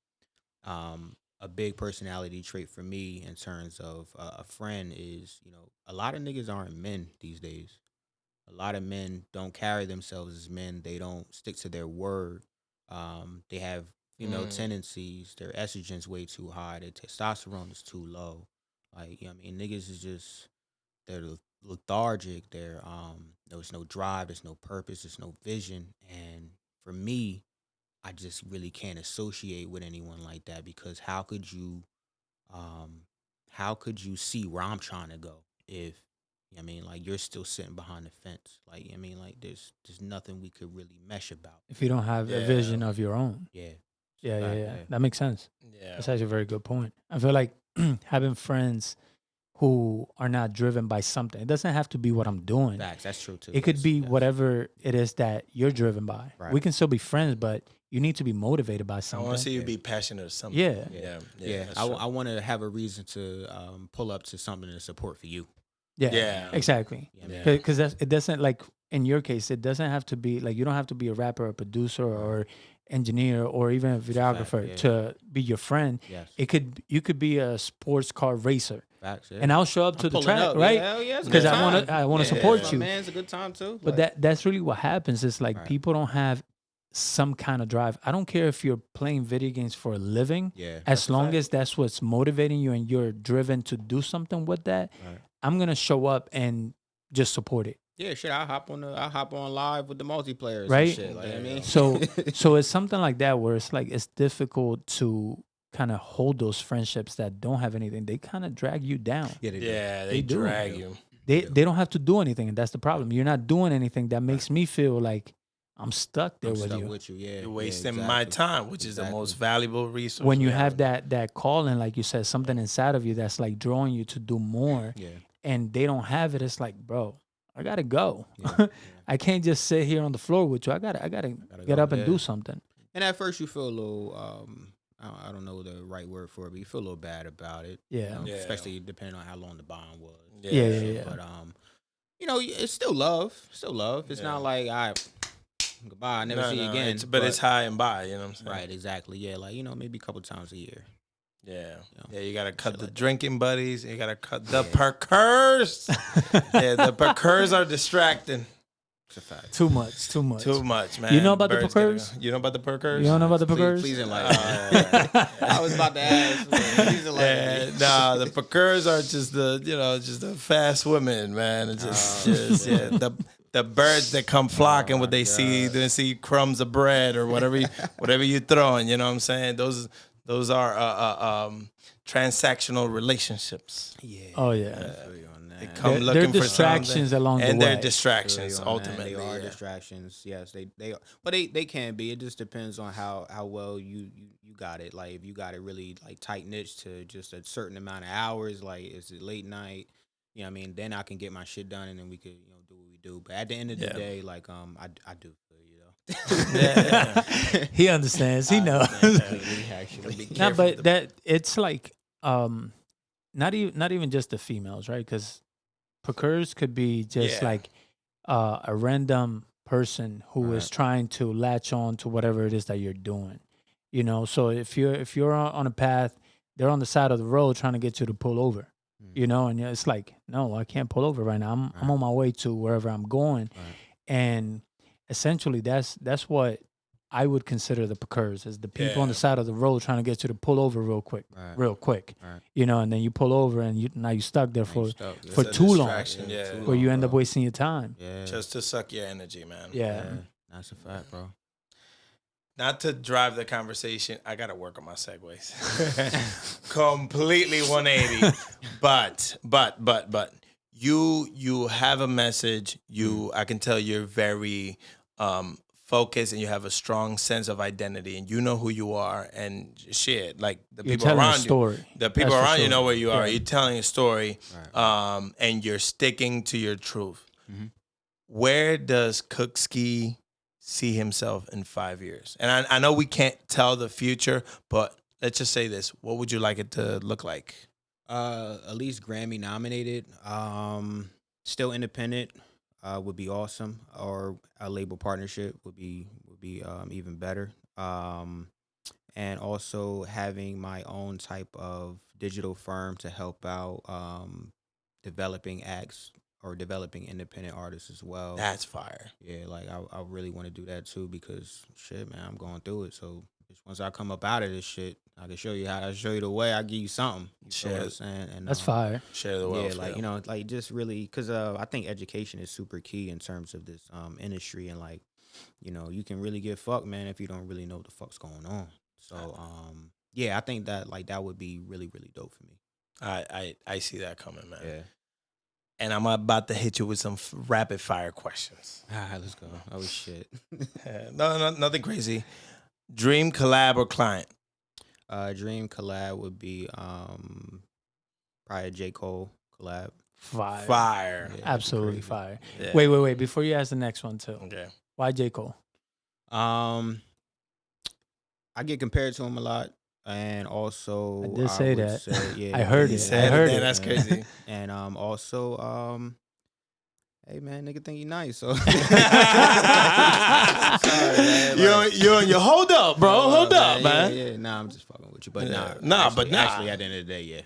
a big personality trait for me in terms of a friend is, a lot of niggas aren't men these days. A lot of men don't carry themselves as men. They don't stick to their word. They have, tendencies. Their estrogen's way too high. Their testosterone is too low. Like, I mean, niggas is just, they're lethargic. There's no drive. There's no purpose. There's no vision. And for me, I just really can't associate with anyone like that, because how could you see where I'm trying to go if, like, you're still sitting behind the fence? Like, like there's nothing we could really mesh about. If you don't have a vision of your own. Yeah. Yeah. That makes sense. Yeah. That's actually a very good point. I feel like having friends who are not driven by something. It doesn't have to be what I'm doing. Facts. That's true too. It could be whatever it is that you're driven by. Right. We can still be friends, but you need to be motivated by I something. want to see you be passionate or something. Yeah. Yeah. I want to have a reason to pull up to something to support for you. Yeah. Yeah. Exactly. Yeah. Because it doesn't, like, in your case, it doesn't have to be like you don't have to be a rapper, or producer, or engineer, or even a videographer to be your friend. Yes. You could be a sports car racer. Facts, yeah. And I'll show up to the track, up. right? Yeah, hell yeah, it's a Because good I want to time. support Yeah, you. man, it's a good time too. But that's really what happens. Is like people don't have some kind of drive. I don't care if you're playing video games for a living. Yeah, as long as that's what's motivating you and you're driven to do something with that, I'm gonna show up and just support it. Yeah, shit. I hop on live with the multiplayers, right? And shit, like, I mean, so it's something like that where it's like it's difficult to kind of hold those friendships that don't have anything. They kind of drag you down. Yeah, they drag you. They don't have to do anything, and that's the problem. You're not doing anything that makes me feel like I'm stuck there with you. Yeah, you're wasting my time, which is the most valuable resource. When you have that calling, like you said, something inside of you that's like drawing you to do more, and they don't have it, it's like, bro, I gotta go. I can't just sit here on the floor with you. I gotta get up and do something. And at first, you feel a little. I don't know the right word for it, but you feel a little bad about it. Yeah. Especially depending on how long the bond was. Yeah. But you know, it's still love. It's not like goodbye, I never see you again. But it's high and by, you know what I'm saying? Right, exactly. Yeah, like, you know, maybe a couple times a year. Yeah. Yeah, you gotta cut the drinking buddies. You gotta cut the perkers. The perkers are distracting. Too much, man. You know about the perkers? You know about the perkers? You don't know about the perkers? Please enlighten me. I was about to ask. Please enlighten me. Nah, the perkers are just the fast women, man. It's just the birds that come flocking when they see crumbs of bread or whatever you throwing. You know what I'm saying? Those are transactional relationships. Yeah. Oh yeah. They come looking they're for distractions along the way. and they're distractions ultimately. They are distractions. Yes, they are. But they can be. It just depends on how well you got it. Like if you got it really like tight niche to just a certain amount of hours. Like is it late night? You know what I mean? Then I can get my shit done and then we could do what we do. But at the end of the day, like I do feel you though. He understands. He knows. No, but that it's like not even just the females, right? Because perkers could be just like a random person who is trying to latch on to whatever it is that you're doing. You know, so if you're on a path, they're on the side of the road trying to get you to pull over. You know, and it's like, no, I can't pull over right now. I'm on my way to wherever I'm going, and essentially that's what I would consider the perkers, is the people on the side of the road trying to get you to pull over real quick. You know, and then you pull over and now you're stuck there for too long, where you end up wasting your time. Just to suck your energy, man. That's a fact, bro. Not to drive the conversation, I gotta work on my segues. Completely 180. But you have a message. I can tell you're very focused and you have a strong sense of identity and you know who you are and shit. Like the people around you, the people around you know where you are. You're telling a story, and you're sticking to your truth. Mm-hmm. Where does Cookski see himself in 5 years? And I know we can't tell the future, but let's just say this. What would you like it to look like? At least Grammy nominated. Still independent would be awesome, or a label partnership would be even better. And also having my own type of digital firm to help out developing acts or developing independent artists as well. That's fire. Yeah, like I really want to do that too, because shit, man, I'm going through it. So once I come up out of this shit, I can show you the way. I give you something. You know what I'm saying? And that's fire. Share the wealth. Yeah, like, you know, like just really, because I think education is super key in terms of this industry, and like, you know, you can really get fucked, man, if you don't really know what the fuck's going on. So yeah, I think that like that would be really, really dope for me. I see that coming, man. Yeah. And I'm about to hit you with some rapid fire questions. All right, let's go. Oh shit. No, nothing crazy. Dream collab or client? Dream collab would be probably a J. Cole collab. Fire. Yeah, absolutely fire. Yeah. Wait. Before you ask the next one too. Okay. Why J. Cole? I get compared to him a lot. And also, I did say that. Say, yeah, I heard it. I heard it. That's crazy. And also, Hey man, nigga think you nice. So you hold up, bro. Hold up, man. Yeah. Nah, I'm just fucking with you. But actually, at the end of the day, yeah.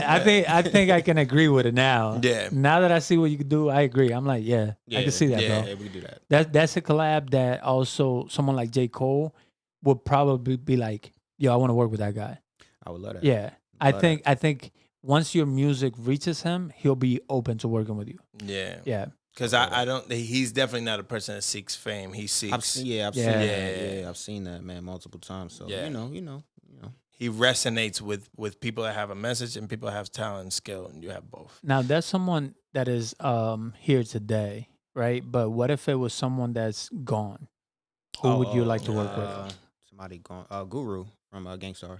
I think I can agree with it now. Yeah. Now that I see what you can do, I agree. I'm like, I can see that, bro. Yeah, we can do that. That's a collab that also someone like J. Cole would probably be like, yo, I want to work with that guy. I would love that. Yeah. I think once your music reaches him, he'll be open to working with you. Yeah. Yeah. Because I don't. He's definitely not a person that seeks fame. He seeks. I've seen that. I've seen that, man, multiple times. So you know. He resonates with people that have a message and people that have talent and skill, and you have both. Now that's someone that is here today, right? But what if it was someone that's gone? Who would you like to work with? Somebody gone. Guru from Gangstar.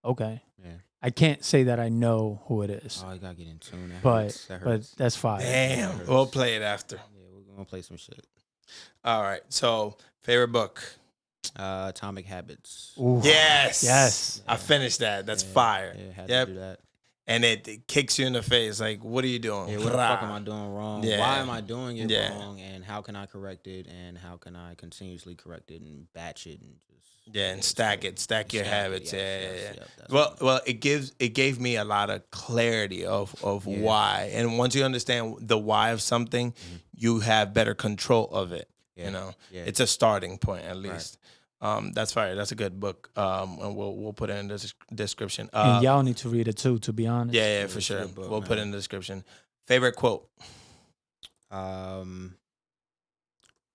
Okay. Yeah. I can't say that I know who it is. Oh, you gotta get in tune. But that's fine. Damn. We'll play it after. Yeah, we're gonna play some shit. All right. So, favorite book? Atomic Habits. Ooh. Yes. I finished that. That's fire. Yeah, had to do that. And it kicks you in the face. Like, what are you doing? Yeah, what the fuck am I doing wrong? Yeah. Why am I doing it wrong? And how can I correct it? And how can I continuously correct it and batch it and just and stack your habits. Yes, Well, it gave me a lot of clarity of why. And once you understand the why of something, you have better control of it. Yeah. You know, it's a starting point at least. Right. That's fire. That's a good book. And we'll put it in the description. And y'all need to read it too, to be honest. Yeah, for sure. Book, we'll put it in the description. Favorite quote?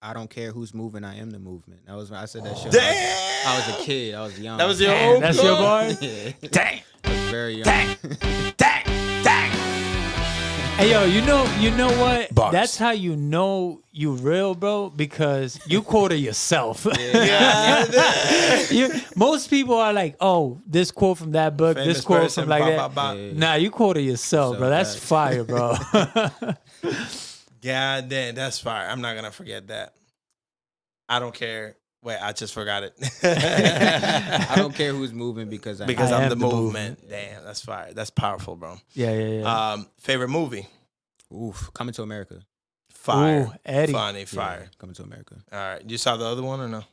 I don't care who's moving. I am the movement. That was when I said that shit. Damn! I was a kid. I was young. That was your old That's your boy? Yeah. Dang! I was very young. Dang! Hey yo, you know what? Bars. That's how you know you real, bro, because you quoted yourself. Most people are like, oh, this quote from that book, Famous this quote person, from like that. Yeah. Nah, you quoted yourself, bro. That's fire, bro. God damn, that's fire. I'm not gonna forget that. I don't care. Wait, I just forgot it. I don't care who's moving because I'm I'm the movement. Damn, that's fire. That's powerful, bro. Yeah. Favorite movie? Oof, Coming to America. Fire. Ooh, Eddie. Funny, fire. Yeah, Coming to America. All right. You saw the other one or no?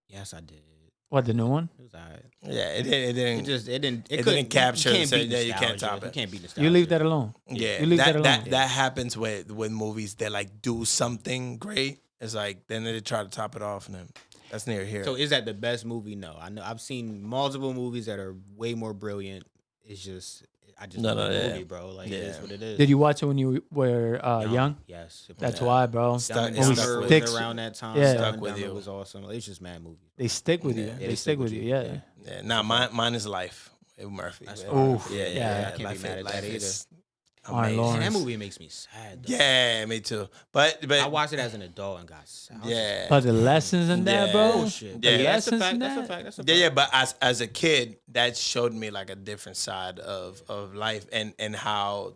Yes, I did. What, the new one? It was alright. Yeah, it didn't. It didn't capture. You can't beat you can't nostalgia. top it. You can't beat nostalgia. You leave that alone. Yeah, You leave that alone. That happens with movies that like do something great. It's like then they try to top it off, and then that's near here. So is that the best movie? No, I know I've seen multiple movies that are way more brilliant. It's just I just love the movie, bro. Like it is what it is. Did you watch it when you were young? Yes. That's why, bro. Stuck- Dumb and it stuck Dumber with was you. around that time. Yeah. Dumb Stuck and with Dumber you. was awesome. It's just mad movies. They stick with you. Yeah, They stick with you. Yeah. Yeah, nah, mine is Life. Eddie Murphy. That's man. fine. Yeah. I can't be mad at that either. Martin Amazing. Lawrence. And that movie makes me sad. Though. Yeah, me too. But I watched it as an adult and got sad. yeah. But the lessons in that, Yeah. bro. Bullshit. Yeah. The That's a lessons fact. in That's a that. fact. That's a fact. Yeah, but as a kid, that showed me like a different side of life and how,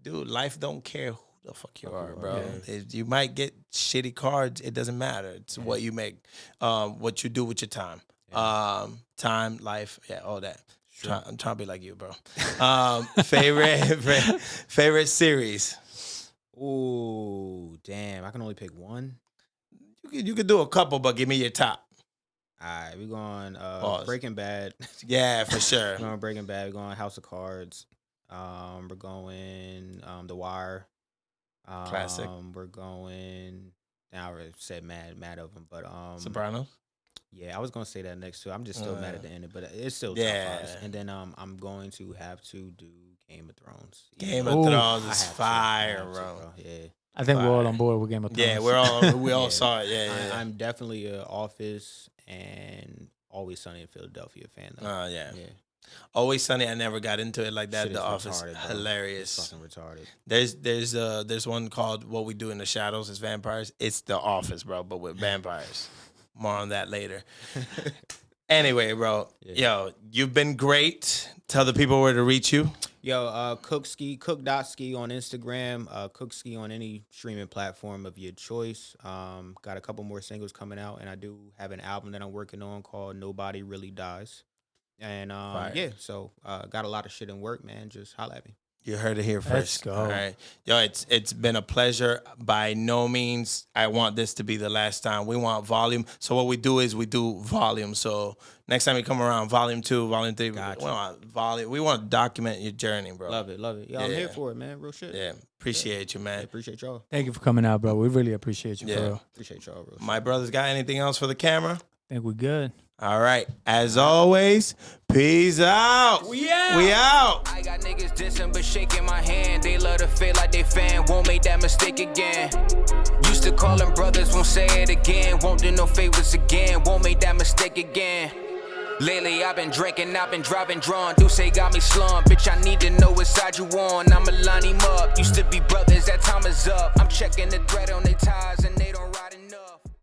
dude, life don't care who the fuck you are, bro. You might get shitty cards. It doesn't matter. It's what you make, what you do with your time, time, life, all that. I'm trying to be like you, bro. Favorite series. Ooh, damn! I can only pick one. You could do a couple, but give me your top. All right, we're going Pause. Breaking Bad. Yeah, for sure. We're going Breaking Bad. We're going House of Cards. We're going The Wire. Classic. We're going. Now I already said mad of them, but Sopranos. yeah, I was gonna say that next too. I'm just still mad at the end, but it's still Yeah. top fives. And then I'm going to have to do Game of Thrones. Game Ooh. of Thrones I is have to. fire, I have to, bro. Yeah. I think we're all Fire. on board with Game of Thrones. Yeah, we all Yeah. saw it. Yeah. I'm definitely an Office and Always Sunny in Philadelphia fan. Though. Yeah. Yeah. Always Sunny. I never got into it like that. Shit The is Office, retarded, bro. hilarious. It's fucking retarded. There's one called What We Do in the Shadows as Vampires. It's The Office, bro, but with vampires. More on that later. Anyway, bro, yo, you've been great. Tell the people where to reach you. Yo, cook.ski on Instagram, cookski on any streaming platform of your choice. Got a couple more singles coming out, and I do have an album that I'm working on called Nobody Really Dies. And Fire. yeah, so got a lot of shit in work, man. Just holla at me. You heard it here first. Let's go. All right. Yo, it's been a pleasure. By no means I want this to be the last time. We want volume. So what we do is we do volume. So next time you come around, volume 2, volume 3, Gotcha. we want volume. We want to document your journey, bro. Love it. Yo, I'm here for it, man. Real shit. Yeah. Appreciate you, man. I appreciate y'all. Thank you for coming out, bro. We really appreciate you, Yeah. for real. Appreciate y'all, real shit. My brother's got anything else for the camera? I think we're good. All right. As always, peace out. We out. We out. I got niggas dissing but shaking my hand. They love to feel like they fan, won't make that mistake again. Used to call them brothers, won't say it again. Won't do no favors again, won't make that mistake again. Lately I've been drinking, I've been driving drunk. Do say got me slump, bitch I need to know what side you on. I'ma line him up, used to be brothers, that time is up. I'm checking the thread on their ties and they don't